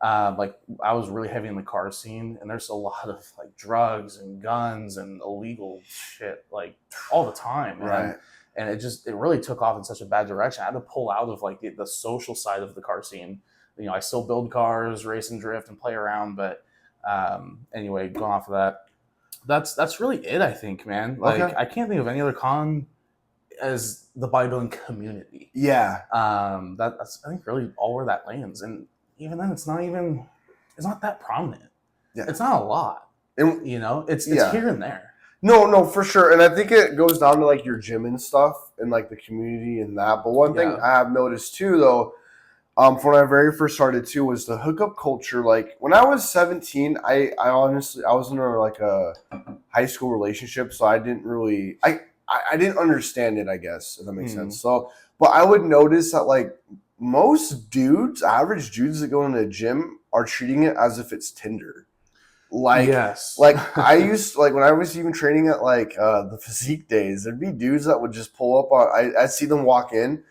Like I was really heavy in the car scene, and there's a lot of like drugs and guns and illegal shit like all the time. Right. and it really took off in such a bad direction. I had to pull out of like the social side of the car scene. You know, I still build cars, race and drift, and play around, but anyway, going off of that, that's really it, I think, man. Like, Okay. I can't think of any other con as the bodybuilding community. Yeah. That's I think really all where that lands, and even then, it's not that prominent. Yeah. It's not a lot. And You know, it's here and there. no, for sure. And I think it goes down to like your gym and stuff and like the community and that. But one thing I have noticed too, though, from when I very first started too, was the hookup culture. Like when I was 17, I honestly, I was in like a high school relationship, so I didn't really, I didn't understand it, I guess, if that makes sense. So, but I would notice that like most dudes, average dudes that go into the gym are treating it as if it's Tinder. Like, yes. Like I used, like when I was even training at like the physique days, there'd be dudes that would just pull up on, I'd see them walk in,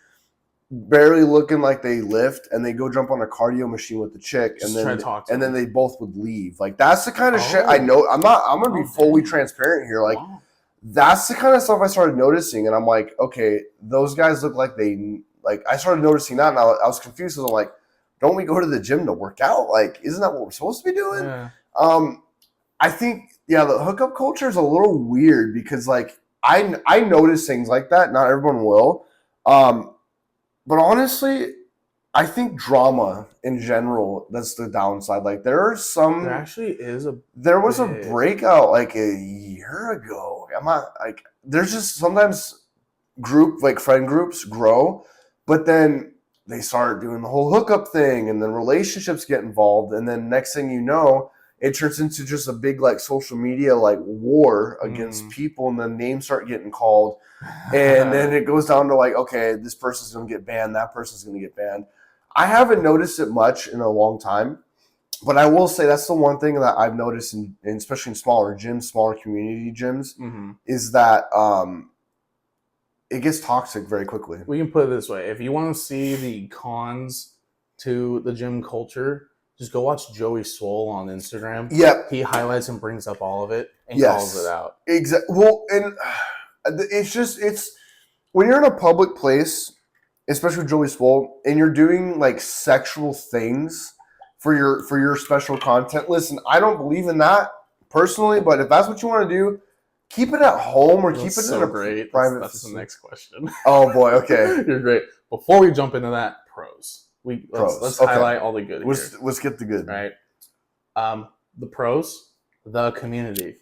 barely looking like they lift, and they go jump on a cardio machine with the chick, Just and try to talk to then them. they both would leave. Like that's the kind of shit I know. I'm gonna be fully transparent here. Like that's the kind of stuff I started noticing, and I'm like, okay, those guys look like I started noticing that, and I was confused because I'm like, don't we go to the gym to work out? Like, isn't that what we're supposed to be doing? Yeah. I think, the hookup culture is a little weird because like I notice things like that. Not everyone will. But honestly, I think drama in general, that's the downside. Like there actually is there was a breakout like a year ago. I'm not like, there's just sometimes friend groups grow, but then they start doing the whole hookup thing, and then relationships get involved, and then next thing you know, it turns into just a big like social media like war against people, and then names start getting called, and then it goes down to like, okay, this person's gonna get banned, that person's gonna get banned. I haven't noticed it much in a long time, but I will say that's the one thing that I've noticed in especially in smaller gyms, smaller community gyms, is that it gets toxic very quickly. We can put it this way: if you want to see the cons to the gym culture, just go watch Joey Swole on Instagram. Yep. He highlights and brings up all of it and calls it out. Exactly. Well, and it's when you're in a public place, especially with Joey Swole, and you're doing like sexual things for your special content. Listen, I don't believe in that personally, but if that's what you want to do, keep it at home or keep it in a private. That's the next question. Oh boy, okay. You're great. Before we jump into that, pros. Let's highlight all the good. Let's get the good. Right. The pros, the community.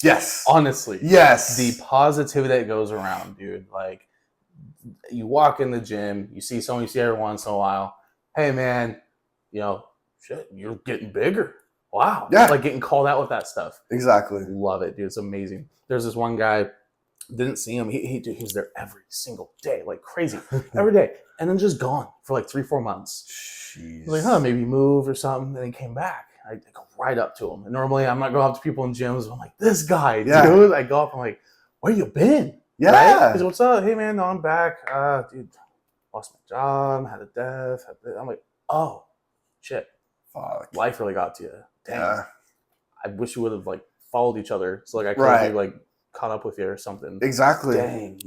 Yes. Honestly. Yes. The positivity that goes around, dude. Like, you walk in the gym, you see someone you see every once in a while. Hey, man, shit, you're getting bigger. Wow. Yeah. Like getting called out with that stuff. Exactly. Love it, dude. It's amazing. There's this one guy, didn't see him. He was there every single day, like crazy, every day. And then just gone for like 3-4 months. Jeez. I was like, maybe move or something. Then he came back. I go right up to him. And normally I'm not going up to people in gyms. I'm like, this guy, dude. I go up. I'm like, where you been? Yeah. Right? He's like, what's up? Hey, man, no, I'm back. Dude, lost my job. Had a death. I'm like, oh, shit. Fuck. Life really got to you. Dang. Yeah. I wish you would have like followed each other so like I could have like caught up with you or something. Exactly. Dang,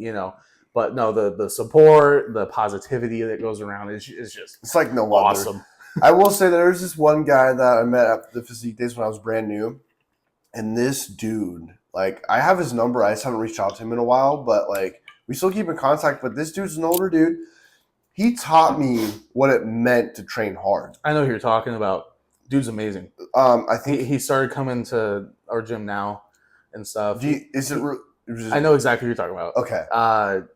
But no, the support, the positivity that goes around is just it's like no awesome. Other. I will say there's this one guy that I met at the physique days when I was brand new, and this dude, like I have his number. I just haven't reached out to him in a while, but like we still keep in contact. But this dude's an older dude. He taught me what it meant to train hard. I know who you're talking about. Dude's amazing. I think he started coming to our gym now and stuff. I know exactly what you're talking about. Okay.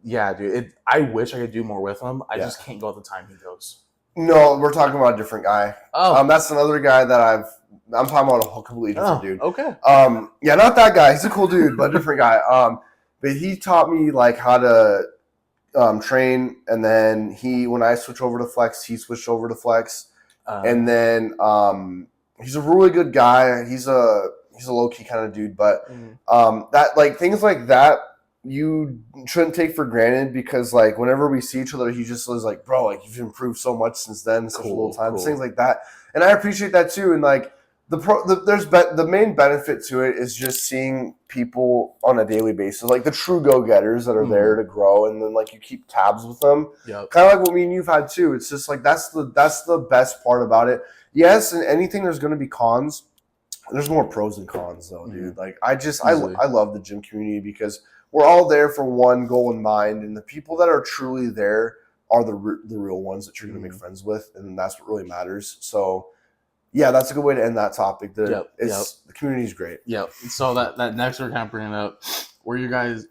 Yeah, dude. I wish I could do more with him. I just can't go at the time he goes. No, we're talking about a different guy. Oh. That's another guy that I'm talking about a whole completely different dude. Okay. Yeah, not that guy. He's a cool dude, but a different guy. But he taught me like how to train, and then when I switched over to flex, he switched over to flex. And then he's a really good guy. He's a low key kind of dude, but that like things like that you shouldn't take for granted, because like whenever we see each other, he just was like, bro, like you've improved so much since then, such a little time, things like that. And I appreciate that too. And like The main benefit to it is just seeing people on a daily basis, like the true go-getters that are there to grow, and then like you keep tabs with them. Yep. Kind of like what me and you've had too. It's just like that's the best part about it. Yes, and anything there's going to be cons. There's more pros than cons though, dude. Like I love the gym community because we're all there for one goal in mind, and the people that are truly there are the real ones that you're going to make friends with, and that's what really matters. So. Yeah, that's a good way to end that topic. The community is great. Yep. So that next we're kind of bringing up, were your guys'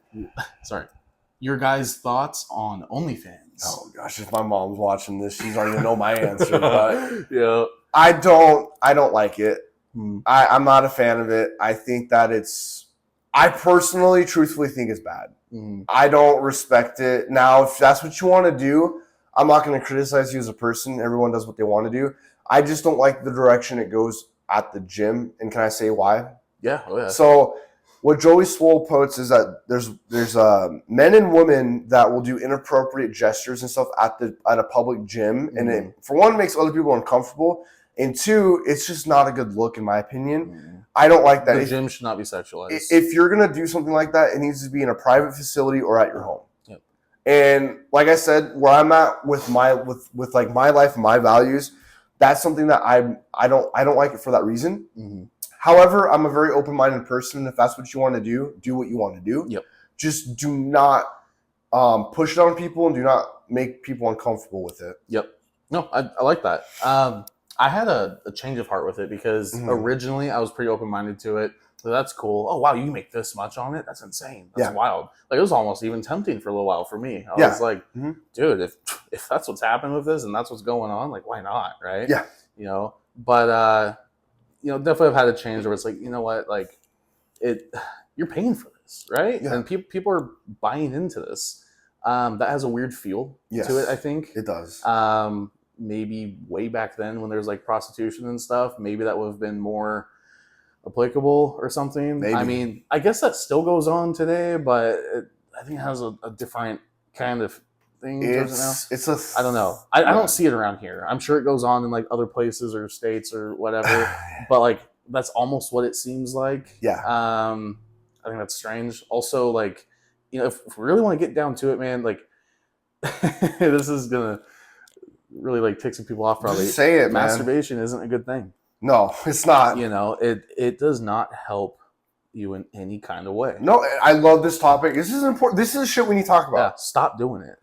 thoughts on OnlyFans? Oh gosh, if my mom's watching this, she's already gonna know my answer. But yeah, I don't like it. I'm not a fan of it. I think that I personally, truthfully think it's bad. I don't respect it. Now, if that's what you want to do, I'm not going to criticize you as a person. Everyone does what they want to do. I just don't like the direction it goes at the gym. And can I say why? Yeah. Oh, yeah. So what Joey Swole puts is that there's men and women that will do inappropriate gestures and stuff at a public gym. And it, for one, makes other people uncomfortable. And two, it's just not a good look, in my opinion. I don't like that. The gym should not be sexualized. If you're going to do something like that, it needs to be in a private facility or at your home. Yep. And like I said, where I'm at with my life and my values, that's something that I don't like it for that reason. However, I'm a very open-minded person. If that's what you want to do what you want to do. Yep. Just do not push it on people and do not make people uncomfortable with it. Yep. No, I like that. I had a change of heart with it because originally I was pretty open-minded to it. So that's cool. Oh, wow, you make this much on it? That's insane. That's wild. Like, it was almost even tempting for a little while for me. I was like, dude, if that's what's happening with this and that's what's going on, like, why not, right? Yeah. You know, but, definitely I've had a change where it's like, you know what, like, you're paying for this, right? Yeah. And people are buying into this. That has a weird feel to it, I think. It does. Maybe way back then when there's like prostitution and stuff, maybe that would have been more applicable or something. Maybe. I mean, I guess that still goes on today, but I think it has a different kind of thing. I don't know. I don't see it around here. I'm sure it goes on in like other places or states or whatever, but like that's almost what it seems like. Yeah. I think that's strange. Also, like, if we really want to get down to it, man, like this is gonna really like tick some people off. Probably just say it, masturbation isn't a good thing. No, it's not. It does not help you in any kind of way. No, I love this topic. This is important. This is shit we need to talk about. Yeah, stop doing it.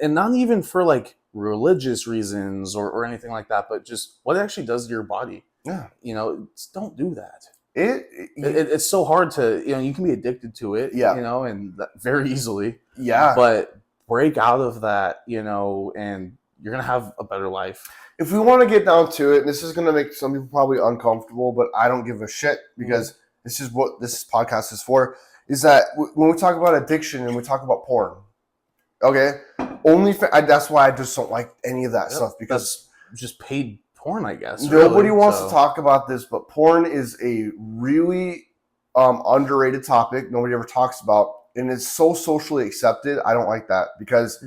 And not even for like religious reasons or anything like that, but just what it actually does to your body. Yeah. Just don't do that. It's so hard to, you can be addicted to it, and very easily. Yeah. But break out of that, and you're going to have a better life. If we want to get down to it, and this is going to make some people probably uncomfortable, but I don't give a shit because this is what this podcast is for, is that when we talk about addiction and we talk about porn, okay, that's why I just don't like any of that stuff, because that's just paid porn, I guess. Nobody wants to talk about this, but porn is a really underrated topic nobody ever talks about, and it's so socially accepted. I don't like that because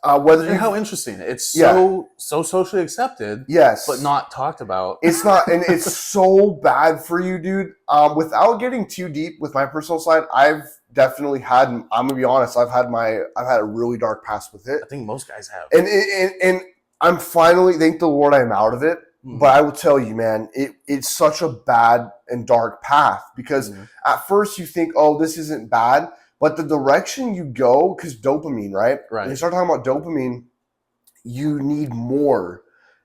how interesting. It's so socially accepted, yes, but not talked about. It's not, and it's so bad for you, dude. Without getting too deep with my personal side, I've definitely had. I'm gonna be honest. I've had a really dark past with it. I think most guys have. And I'm finally, thank the Lord, I'm out of it. But I will tell you, man, it's such a bad and dark path because at first you think, oh, this isn't bad. But the direction you go, because dopamine, right? Right. When you start talking about dopamine, you need more.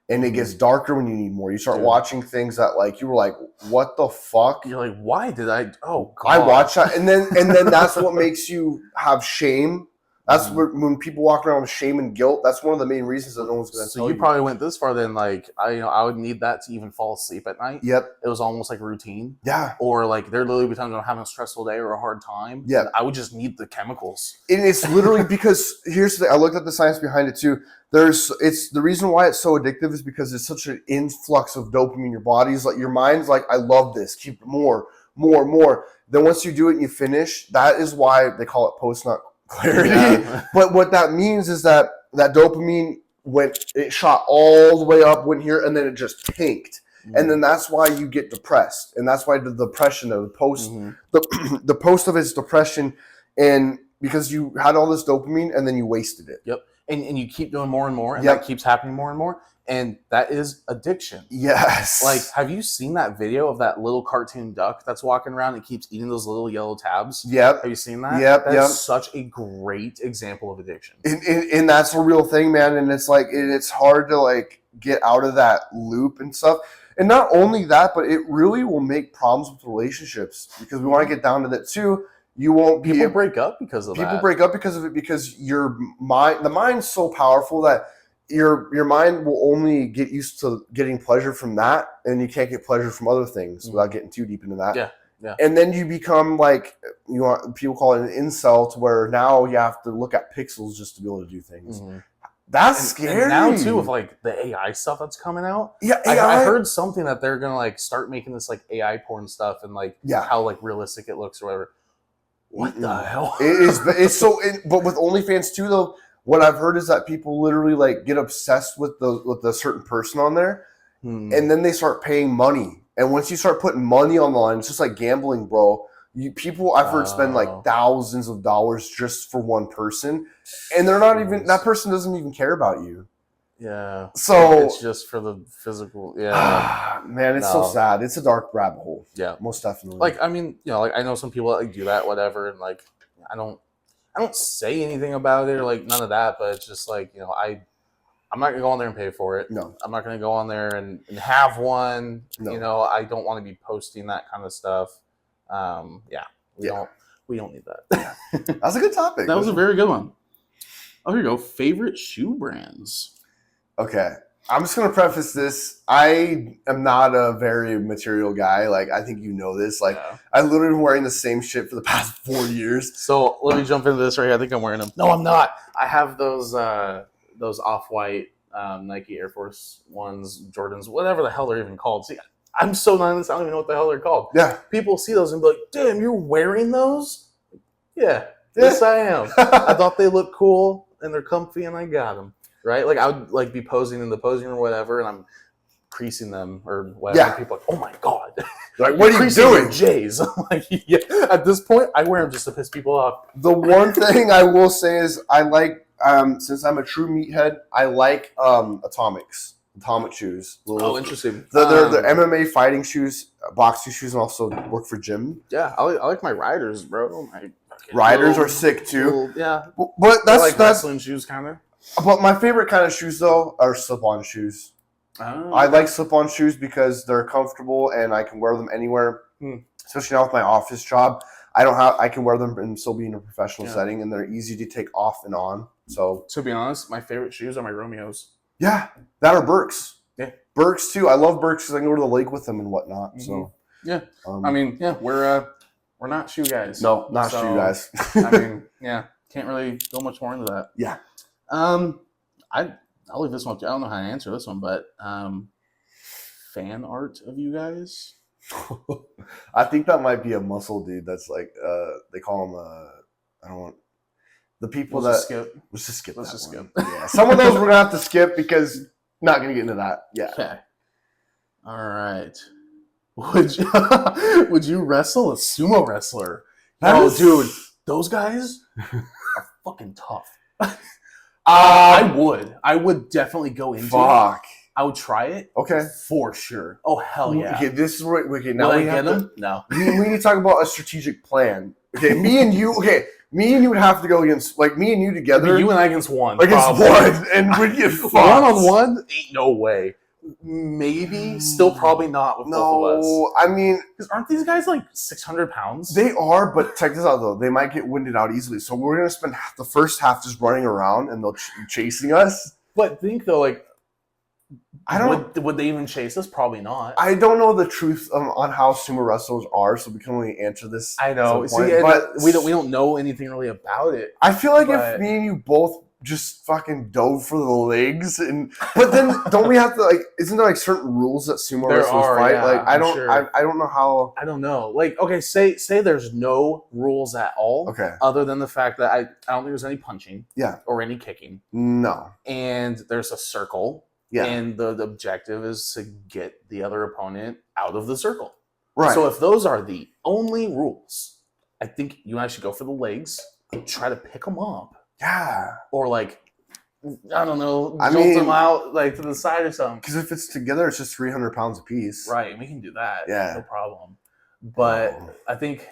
And it gets darker when you need more. You start watching things that like, you were like, what the fuck? You're like, why did I? Oh, God. I watch that. And then that's what makes you have shame. That's when people walk around with shame and guilt. That's one of the main reasons that no one's going to tell you. So you probably went this far then, like, I would need that to even fall asleep at night. Yep. It was almost like routine. Yeah. Or like there literally be times when I'm having a stressful day or a hard time. Yeah. I would just need the chemicals. And it's literally because here's the thing. I looked at the science behind it too. It's the reason why it's so addictive is because it's such an influx of dopamine in your body. It's like your mind's like, I love this. Keep more. Then once you do it and you finish, that is why they call it post-nut clarity. Yeah. But what that means is that dopamine it shot all the way up, went here, and then it just tanked. Mm-hmm. And then that's why you get depressed, and that's why the depression of the post, Mm-hmm. the post of it's depression, and because you had all this dopamine and then you wasted it. Yep. And you keep doing more and more, and Yep. that keeps happening more and more, and that is addiction. Yes. Like, have you seen that video of that little cartoon duck that's walking around and keeps eating those little yellow tabs? Yep. Have you seen that? Yep. That's such a great example of addiction. And that's a real thing, man. And it's like it's hard to like get out of that loop and stuff. And not only that, but it really will make problems with relationships, because we want to get down to that too. You won't be People break up because of that. People break up because of it, because your mind, the mind's so powerful that your mind will only get used to getting pleasure from that, and you can't get pleasure from other things without getting too deep into that. Yeah, yeah. And then you become like, people call it an incel, to where now you have to look at pixels just to be able to do things. Mm-hmm. That's scary. And now too, with like the AI stuff that's coming out. Yeah, I heard something that they're gonna like start making this like AI porn stuff, and like how like realistic it looks or whatever. What the hell? It is. It's so. But with OnlyFans too, though, what I've heard is that people literally like get obsessed with a certain person on there, and then they start paying money. And once you start putting money on the line, it's just like gambling, bro. I've heard spend like thousands of dollars just for one person, and they're not even, that person doesn't even care about you. Yeah. So it's just for the physical. Yeah. Man, it's so sad. It's a dark rabbit hole. Yeah, most definitely. Like, I mean, like I know some people that like do that, whatever, and like I don't say anything about it or like none of that, but it's just like, I'm not gonna go on there and pay for it. No. I'm not gonna go on there and have one. No. I don't want to be posting that kind of stuff. We don't need that. That's a good topic. That was a very good one. Oh, here you go. Favorite shoe brands. Okay. I'm just going to preface this. I am not a very material guy. Like, I think you know this. Like, I literally been wearing the same shit for the past 4 years. So let me jump into this right here. I think I'm wearing them. No, I'm not. I have those off-white Nike Air Force Ones, Jordans, whatever the hell they're even called. See, I'm so not in this. I don't even know what the hell they're called. Yeah. People see those and be like, damn, you're wearing those? Yeah. Yes, I am. I thought they looked cool and they're comfy and I got them. Right? Like, I would like be posing in the posing or whatever, and I'm creasing them or whatever. Yeah. People are like, oh my God. Like, what are you doing? J's. I'm like, yeah. At this point, I wear them just to piss people off. The one thing I will say is I like, since I'm a true meathead, I like atomic shoes. Interesting. They're MMA fighting shoes, boxing shoes, and also work for gym. Yeah, I like my Riders, bro. My Riders are sick too. Yeah. But that's like wrestling shoes, kind of. But my favorite kind of shoes, though, are slip-on shoes. Oh. I like slip-on shoes because they're comfortable and I can wear them anywhere. Especially now with my office job, I can wear them and still be in a professional setting, and they're easy to take off and on. So, to be honest, my favorite shoes are my Romeos. Yeah, that are Birks. Yeah, Birks too. I love Birks because I can go to the lake with them and whatnot. Mm-hmm. So yeah, I mean, yeah, we're not shoe guys. No, not shoe guys. I mean, yeah, can't really go much more into that. Yeah. I'll leave this one up to you. I don't know how to answer this one, but fan art of you guys? I think that might be a muscle dude that's like they call him I don't want the people Let's that let's just skip. Yeah. Some of those we're gonna have to skip because not gonna get into that. Yeah. Okay. All right. Would you wrestle a sumo wrestler? Dude, those guys are fucking tough. I would definitely go into it. I would try it. Okay. For sure. Oh, hell yeah. Okay, this is what now will I get them? No. We need to talk about a strategic plan. Okay, me and you would have to go against, like, me and you together. You and I against one. Against one. And we'd get fucked. One-on-one? Ain't no way. Maybe. Still probably not with both of us. No, I mean... Because aren't these guys like 600 pounds? They are, but check this out, though. They might get winded out easily. So we're going to spend the first half just running around and they'll be chasing us. But think, though, like... Would they even chase us? Probably not. I don't know the truth on how sumo wrestlers are, so we can only answer this. I know. See, but we don't know anything really about it. I feel like if me and you both just fucking dove for the legs, but then don't we have to like? Isn't there like certain rules that sumo There wrestlers are, fight? yeah, Like I'm sure. I don't know how. I don't know. Like, okay, say there's no rules at all. Okay. Other than the fact that I don't think there's any punching. Yeah. Or any kicking. No. And there's a circle. Yeah. And the objective is to get the other opponent out of the circle. Right. So if those are the only rules, I think you and I should go for the legs, try to pick them up. Yeah. Or like, I don't know, jolt them out like to the side or something. Because if it's together, it's just 300 pounds apiece. Right, we can do that. Yeah. No problem. But I think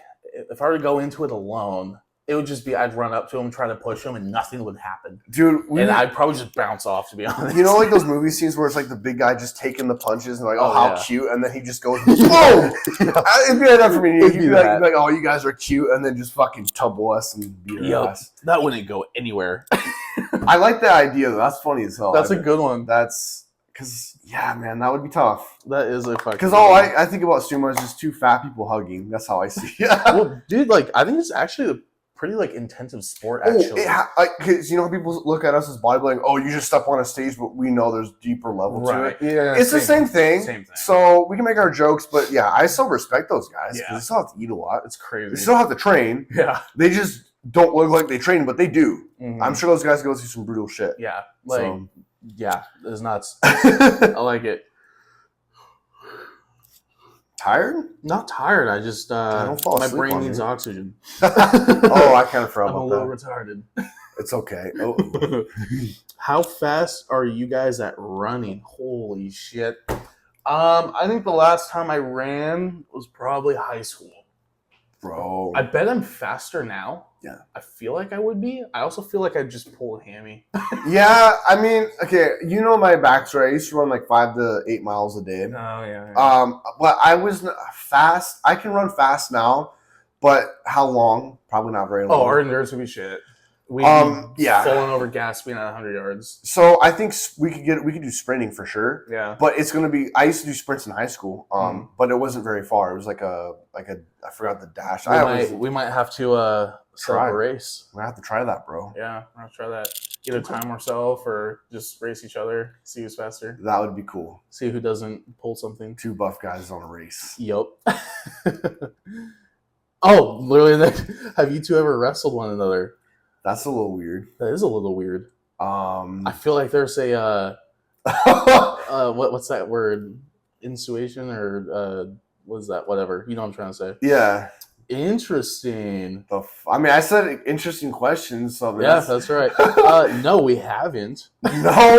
if I were to go into it alone, it would just be I'd run up to him, try to push him, and nothing would happen. Dude, and I'd probably just bounce off, to be honest. You know, like those movie scenes where it's like the big guy just taking the punches and like, oh, how cute, and then he just goes, boom! It'd be like that for me. You'd be like, oh, you guys are cute, and then just fucking tumble us and beat our ass. That wouldn't go anywhere. I like that idea, though. That's funny as hell. That's a good one. That's because, yeah, man, that would be tough. That is a fucking. Because all I think about sumo is just two fat people hugging. That's how I see it. Well, dude, like, I think it's actually a pretty like intensive sport, actually. Because you know how people look at us as bodybuilding, oh, you just step on a stage, but we know there's deeper level to it. Yeah, it's the same thing. So we can make our jokes, but yeah, I still respect those guys because they still have to eat a lot. It's crazy. They still have to train. Yeah. They just don't look like they train, but they do. Mm-hmm. I'm sure those guys go through some brutal shit. Yeah. Like, yeah, it's nuts. I like it. Tired? Not tired. I just I don't fall my asleep brain on needs you. oxygen. Oh, I kind of forgot I'm about a little retarded. It's okay. Oh. How fast are you guys at running? Holy shit. I think the last time I ran was probably high school. Bro. I bet I'm faster now. Yeah. I feel like I would be. I also feel like I'd just pull a hammy. Yeah, I mean, okay, you know my backstory. I used to run like 5 to 8 miles a day. Oh, yeah. But I was fast. I can run fast now, but how long? Probably not very long. Oh, our endurance would be shit. Yeah, falling over gas speed at 100 yards. So I think we could do sprinting for sure. Yeah, but it's gonna be. I used to do sprints in high school. But it wasn't very far. It was like a I forgot the dash. We might have to set up a race. We have to try that, bro. Yeah, we're gonna try that. Either time ourselves or just race each other. See who's faster. That would be cool. See who doesn't pull something. 2 buff guys on a race. Yup. Oh, literally! Have you two ever wrestled one another? That's a little weird. That is a little weird. I feel like there's a what's that word? Insuation or what is that? Whatever. You know what I'm trying to say. Yeah. Interesting. I mean, I said interesting questions. So yeah, that's right. No, we haven't. No,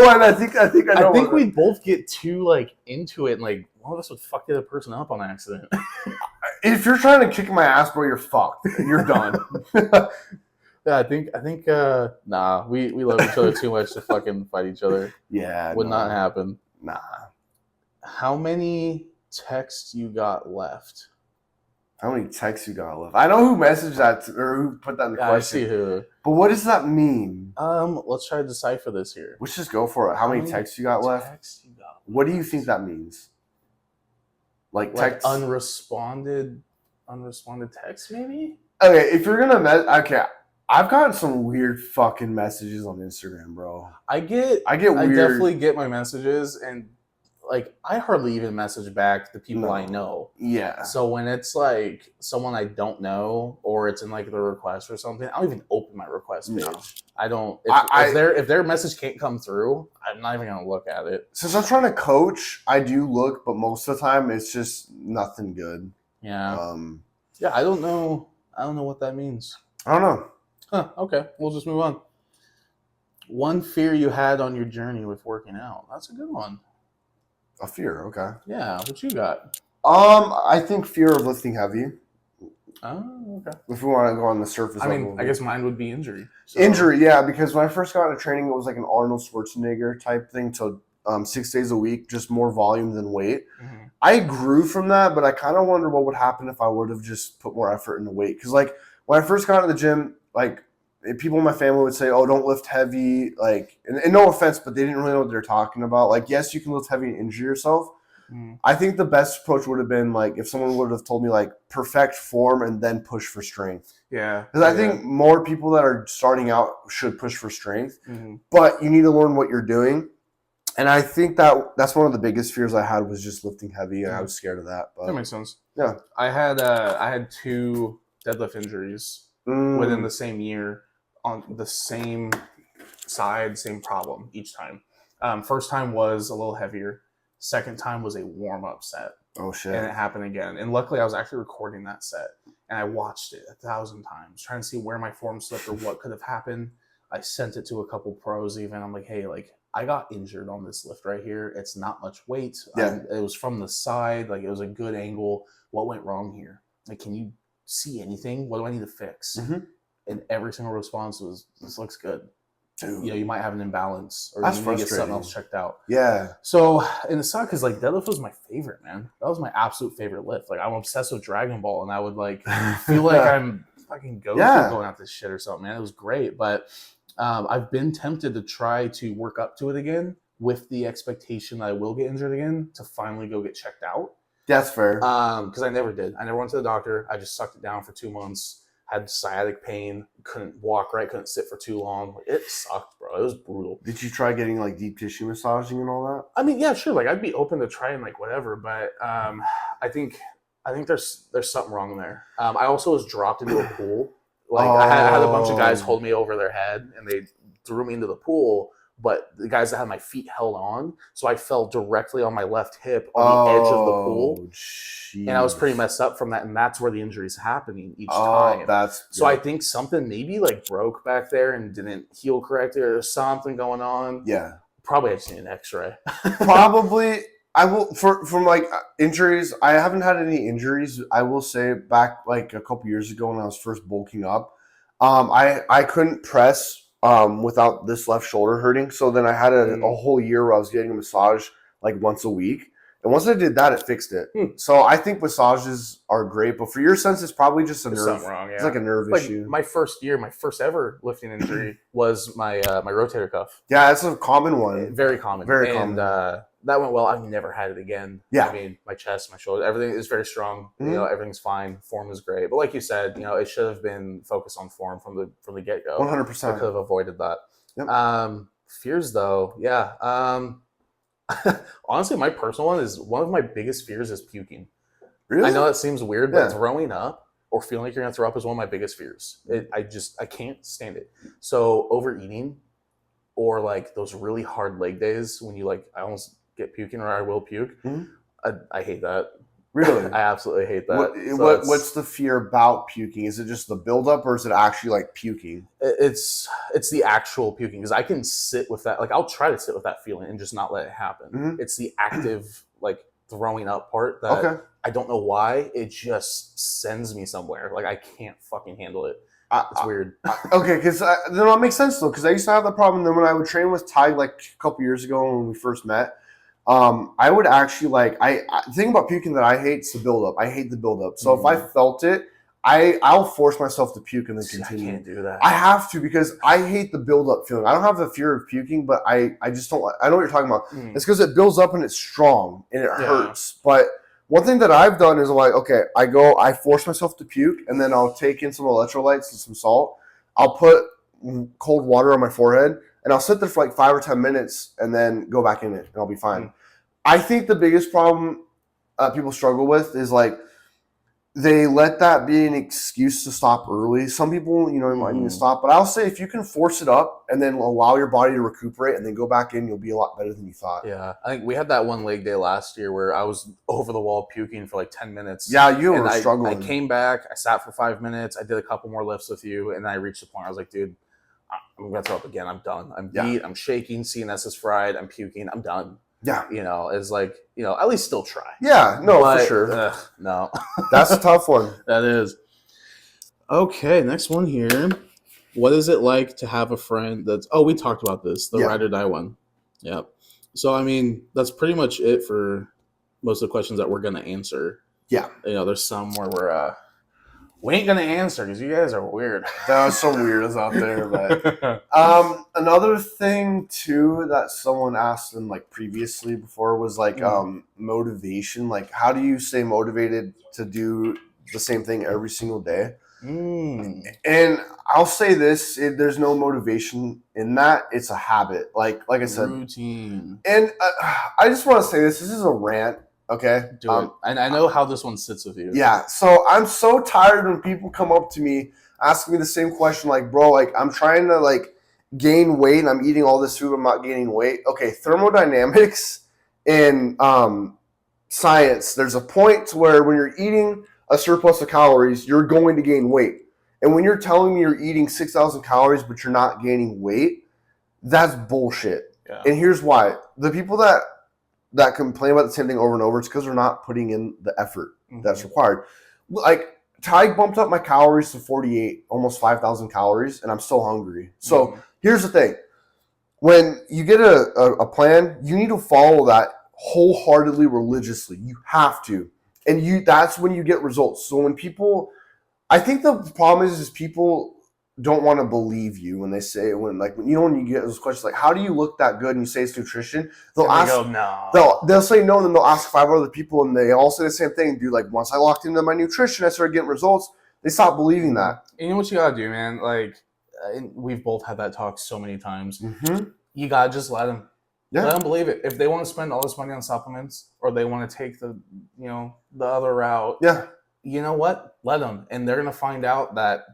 and I think I know. I think we both get too like into it, and like one of us would fuck the other person up on accident. If you're trying to kick my ass, bro, you're fucked. You're done. Yeah, I think nah, we love each other too much to fucking fight each other. Yeah. Would not happen. Nah. How many texts you got left? How many texts you got left? I know who messaged that or who put that in the question. I see who. But what does that mean? Let's try to decipher this here. Let's just go for it. How many texts you got left? What do you think that means? Like text unresponded text, maybe? Okay, if you're gonna I've gotten some weird fucking messages on Instagram, bro. I get weird. I definitely get my messages, and like I hardly even message back the people I know. Yeah. So when it's like someone I don't know, or it's in like the request or something, I don't even open my request page. No. I don't. If their message can't come through, I'm not even gonna look at it. Since I'm trying to coach, I do look, but most of the time it's just nothing good. Yeah. Yeah. I don't know what that means. I don't know. Huh, okay, we'll just move on. One fear you had on your journey with working out. That's a good one. A fear, okay. Yeah, what you got? I think fear of lifting heavy. Oh, okay. If we want to go on the surface level. I mean, I guess mine would be injury. So. Injury, yeah, because when I first got into training, it was like an Arnold Schwarzenegger type thing. So 6 days a week, just more volume than weight. Mm-hmm. I grew from that, but I kind of wonder what would happen if I would have just put more effort into weight. Because like when I first got into the gym, like people in my family would say, oh, don't lift heavy. Like, and no offense, but they didn't really know what they're talking about. Like, yes, you can lift heavy and injure yourself, I think the best approach would have been like if someone would have told me like perfect form and then push for strength. Yeah. Because I think more people that are starting out should push for strength, Mm-hmm. but you need to learn what you're doing. And I think that's one of the biggest fears I had was just lifting heavy, and I was scared of that. But that makes sense. Yeah. I had 2 deadlift injuries within the same year on the same side, same problem each time. First time was a little heavier. Second time was a warm-up set. Oh, shit. And it happened again. And luckily, I was actually recording that set. And I watched it 1,000 times, trying to see where my form slipped or what could have happened. I sent it to a couple pros even. I'm like, hey, like, I got injured on this lift right here. It's not much weight. Yeah. It was from the side. Like, it was a good angle. What went wrong here? Like, can you see anything? What do I need to fix? Mm-hmm. And every single response was, this looks good. Dude. You know, you might have an imbalance or That's you need to get something frustrating. else checked out. Yeah. So, and it sucked because, like, deadlift was my favorite, man. That was my absolute favorite lift. Like, I'm obsessed with Dragon Ball, and I would, like, feel like I'm fucking going at this shit or something, man. It was great. But I've been tempted to try to work up to it again with the expectation that I will get injured again to finally go get checked out. That's fair. Because I never did. I never went to the doctor. I just sucked it down for 2 months. Had sciatic pain. Couldn't walk right. Couldn't sit for too long. It sucked, bro. It was brutal. Did you try getting like deep tissue massaging and all that? I mean, yeah, sure. Like, I'd be open to trying like whatever, but I think there's something wrong there. I also was dropped into a pool. Like, I had a bunch of guys hold me over their head, and they threw me into the pool. But the guys that had my feet held on, so I fell directly on my left hip on the edge of the pool. Geez. And I was pretty messed up from that, and that's where the injury's happening each time. So I think something maybe like broke back there and didn't heal correctly, or there's something going on. Yeah. Probably I just need an X-ray. Probably. I will from like injuries. I haven't had any injuries. I will say back like a couple years ago when I was first bulking up, I couldn't press without this left shoulder hurting. So then I had a whole year where I was getting a massage like once a week. And once I did that, it fixed it. So I think massages are great, but for your sense, it's probably just a nerve. Something wrong, yeah. It's like a nerve issue. My first ever lifting injury was my rotator cuff. Yeah, that's a common one. Very common. Very common. That went well. I've never had it again. Yeah. I mean, my chest, my shoulder, everything is very strong. You know, everything's fine. Form is great. But like you said, you know, it should have been focused on form from the get-go. 100%. I could have avoided that. Yep. Fears, though, yeah. Honestly, my personal one is one of my biggest fears is puking. Really? I know that seems weird, but throwing up or feeling like you're going to throw up is one of my biggest fears. I can't stand it. So overeating or like those really hard leg days when you like, I almost get puking or I will puke. I hate that. Really? I absolutely hate that. What's the fear about puking? Is it just the buildup or is it actually like puking? It's the actual puking because I can sit with that. Like I'll try to sit with that feeling and just not let it happen. It's the active like throwing up part that I don't know why. It just sends me somewhere. Like I can't fucking handle it. It's weird. Okay, because then that makes sense though. Because I used to have that problem. Then when I would train with Ty like a couple years ago when we first met, I would actually like I the thing about puking that I hate is the buildup. I hate the buildup. So if I felt it, I'll force myself to puke and then continue. I can't do that. I have to because I hate the buildup feeling. I don't have a fear of puking, but I just don't. I know what you're talking about. It's because it builds up and it's strong and it hurts. But one thing that I've done is I'm like, okay, I force myself to puke and then I'll take in some electrolytes and some salt. I'll put cold water on my forehead and I'll sit there for like 5 or 10 minutes and then go back in it and I'll be fine. I think the biggest problem people struggle with is like they let that be an excuse to stop early. Some people, you know, might need to stop, but I'll say if you can force it up and then allow your body to recuperate and then go back in, you'll be a lot better than you thought. Yeah, I think we had that one leg day last year where I was over the wall puking for like 10 minutes. Yeah, you were struggling. I came back, I sat for 5 minutes, I did a couple more lifts with you, and then I reached the point I was like, dude, I'm going to throw up again. I'm done. I'm beat. I'm shaking. CNS is fried. I'm puking. I'm done. Yeah. You know, it's like, you know, at least still try. Yeah, no, but, for sure. No. That's a tough one. That is. Okay, next one here. What is it like to have a friend that's... Oh, we talked about this, the ride or die one. Yep. So, I mean, that's pretty much it for most of the questions that we're going to answer. Yeah. You know, there's some where we're We ain't gonna answer because you guys are weird. There are some weirdos out there, but another thing too that someone asked them like previously before was like motivation. Like, how do you stay motivated to do the same thing every single day? And I'll say this: there's no motivation in that. It's a habit. Like I said, routine. And I just want to say this. This is a rant. Okay, do it. And I know how this one sits with you. Yeah, so I'm so tired when people come up to me asking me the same question, like, bro, like I'm trying to like gain weight and I'm eating all this food, I'm not gaining weight. Okay, thermodynamics in science, there's a point where when you're eating a surplus of calories, you're going to gain weight. And when you're telling me you're eating 6,000 calories but you're not gaining weight, that's bullshit. Yeah. And here's why. The people that complain about the same thing over and over, it's because they're not putting in the effort that's required. Like, Ty bumped up my calories to 48, almost 5,000 calories, and I'm still hungry. So here's the thing. When you get a plan, you need to follow that wholeheartedly, religiously. You have to. And that's when you get results. So when people, I think the problem is people don't want to believe you when they say when you get those questions like, how do you look that good, and you say it's nutrition, they'll say no, and then they'll ask 5 other people and they all say the same thing. Dude, like once I locked into my nutrition, I started getting results. They stopped believing that. And you know what you gotta do, man? Like, we've both had that talk so many times. You gotta just let them believe it. If they want to spend all this money on supplements, or they want to take the other route, you know what, let them. And they're gonna find out that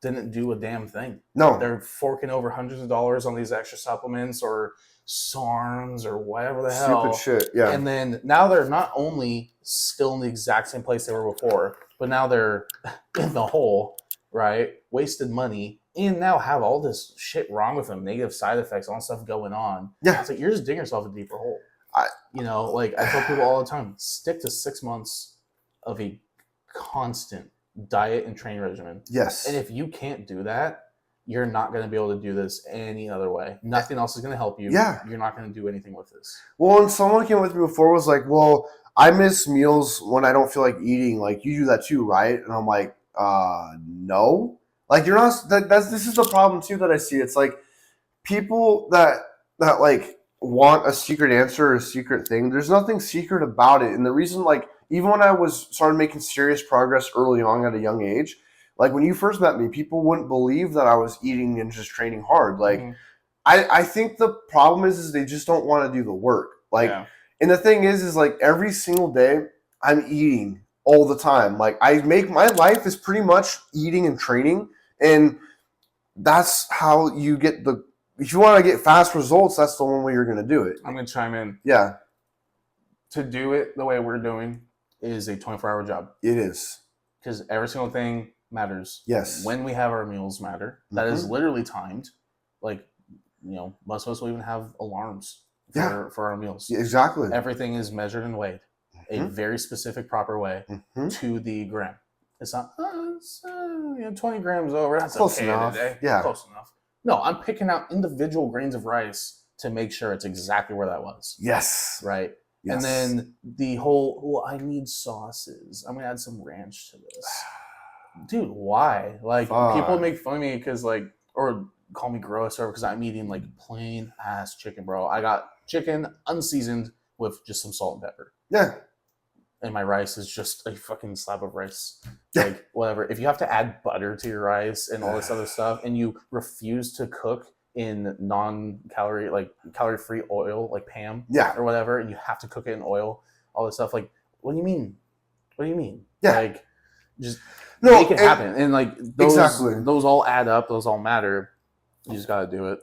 didn't do a damn thing. No. They're forking over hundreds of dollars on these extra supplements or SARMs or whatever the hell. Stupid shit, yeah. And then now they're not only still in the exact same place they were before, but now they're in the hole, right? Wasted money, and now have all this shit wrong with them, negative side effects, all that stuff going on. Yeah. It's like you're just digging yourself a deeper hole. I tell people all the time, stick to 6 months of a constant diet and training regimen. Yes. And if you can't do that, you're not going to be able to do this any other way. Nothing else is going to help you. Yeah. You're not going to do anything with this. Well, and someone came with me before was like, well, I miss meals when I don't feel like eating. Like, you do that too, right? And I'm like, no. Like, you're not. This is the problem too that I see. It's like people that like want a secret answer or a secret thing. There's nothing secret about it. And the reason, like, even when I started making serious progress early on at a young age, like when you first met me, people wouldn't believe that I was eating and just training hard. Like, I think the problem is they just don't want to do the work. Like, and the thing is like every single day I'm eating all the time. Like, my life is pretty much eating and training, and that's how you get if you want to get fast results, that's the one way you're going to do it. I'm going to chime in. Yeah. To do it the way we're doing is a 24-hour job. It is. Because every single thing matters. Yes. When we have our meals matter. That is literally timed. Like, most of us will even have alarms for our meals. Yeah, exactly. Everything is measured and weighed a very specific, proper way to the gram. It's not 20 grams over. That's close okay enough. Today. Yeah. Close enough. No, I'm picking out individual grains of rice to make sure it's exactly where that was. Yes. Right. Yes. And then the whole, I need sauces. I'm going to add some ranch to this. Dude, why? Like, people make fun of me because, like, or call me gross or because I'm eating, like, plain ass chicken, bro. I got chicken unseasoned with just some salt and pepper. Yeah. And my rice is just a fucking slab of rice. Like, whatever. If you have to add butter to your rice and all this other stuff, and you refuse to cook in non-calorie, like calorie-free oil, like Pam, or whatever, and you have to cook it in oil, all this stuff, like, what do you mean? What do you mean? Yeah. Like, just make it happen. And like those all add up, those all matter. You just gotta do it.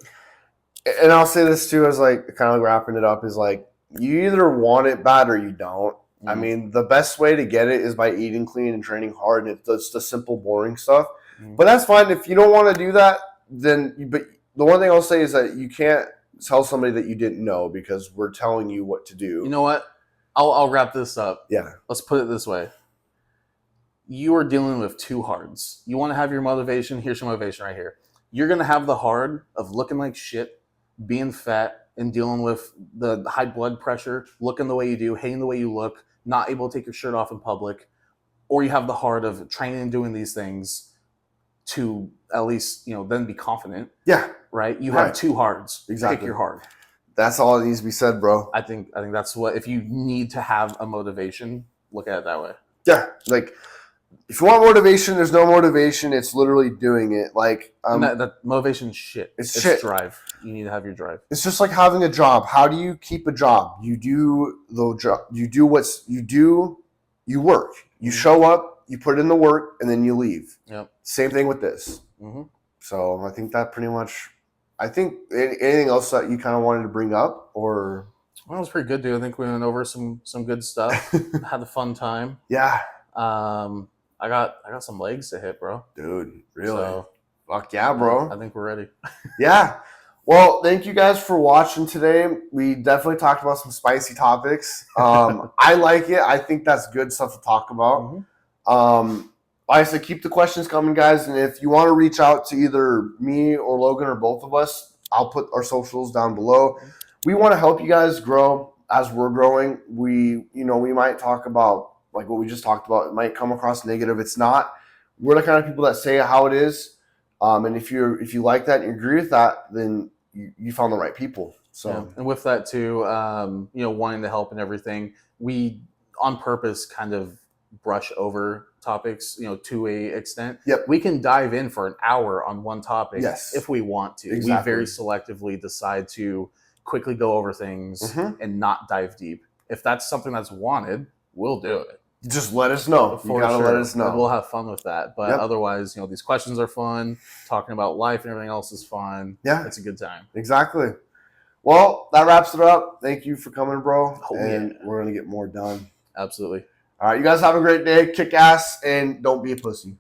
And I'll say this too, as like kind of wrapping it up, is like, you either want it bad or you don't. I mean, the best way to get it is by eating clean and training hard, and it's the simple, boring stuff. But that's fine. If you don't want to do that, then but the one thing I'll say is that you can't tell somebody that you didn't know, because we're telling you what to do. You know what? I'll wrap this up. Yeah. Let's put it this way. You are dealing with two hards. You want to have your motivation? Here's your motivation right here. You're going to have the hard of looking like shit, being fat, and dealing with the high blood pressure, looking the way you do, hating the way you look, not able to take your shirt off in public. or you have the heart of training and doing these things to at least, then be confident. Yeah. Right? You Right. have two hards. Exactly. Pick your hard. That's all that needs to be said, bro. I think that's what, if you need to have a motivation, look at it that way. Yeah. Like, if you want motivation, there's no motivation. It's literally doing it. Like, that motivation is shit. It's shit. Drive. You need to have your drive. It's just like having a job. How do you keep a job? You do the job. You work. You show up, you put in the work, and then you leave. Yep. Same thing with this. Mm-hmm. So I think that pretty much. I think anything else that you kind of wanted to bring up, or well, it was pretty good, dude. I think we went over some good stuff. Had a fun time. Yeah. I got some legs to hit, bro. Dude, really? So, fuck yeah, bro. I think we're ready. Yeah. Well, thank you guys for watching today. We definitely talked about some spicy topics. I like it. I think that's good stuff to talk about. Mm-hmm. Like I said, keep the questions coming, guys. And if you want to reach out to either me or Logan or both of us, I'll put our socials down below. We want to help you guys grow as we're growing. We might talk about like what we just talked about. It might come across negative. It's not. We're the kind of people that say it how it is. And if you like that and you agree with that, then you found the right people. So yeah. And with that too, wanting to help and everything, we on purpose kind of brush over topics, to a extent. Yep. We can dive in for an hour on one topic if we want to. Exactly. We very selectively decide to quickly go over things and not dive deep. If that's something that's wanted, we'll do it. Just let us know. You gotta let us know. We'll have fun with that. But otherwise, these questions are fun. Talking about life and everything else is fun. Yeah. It's a good time. Exactly. Well, that wraps it up. Thank you for coming, bro. Oh, and yeah. We're gonna get more done. Absolutely. All right, you guys have a great day. Kick ass and don't be a pussy.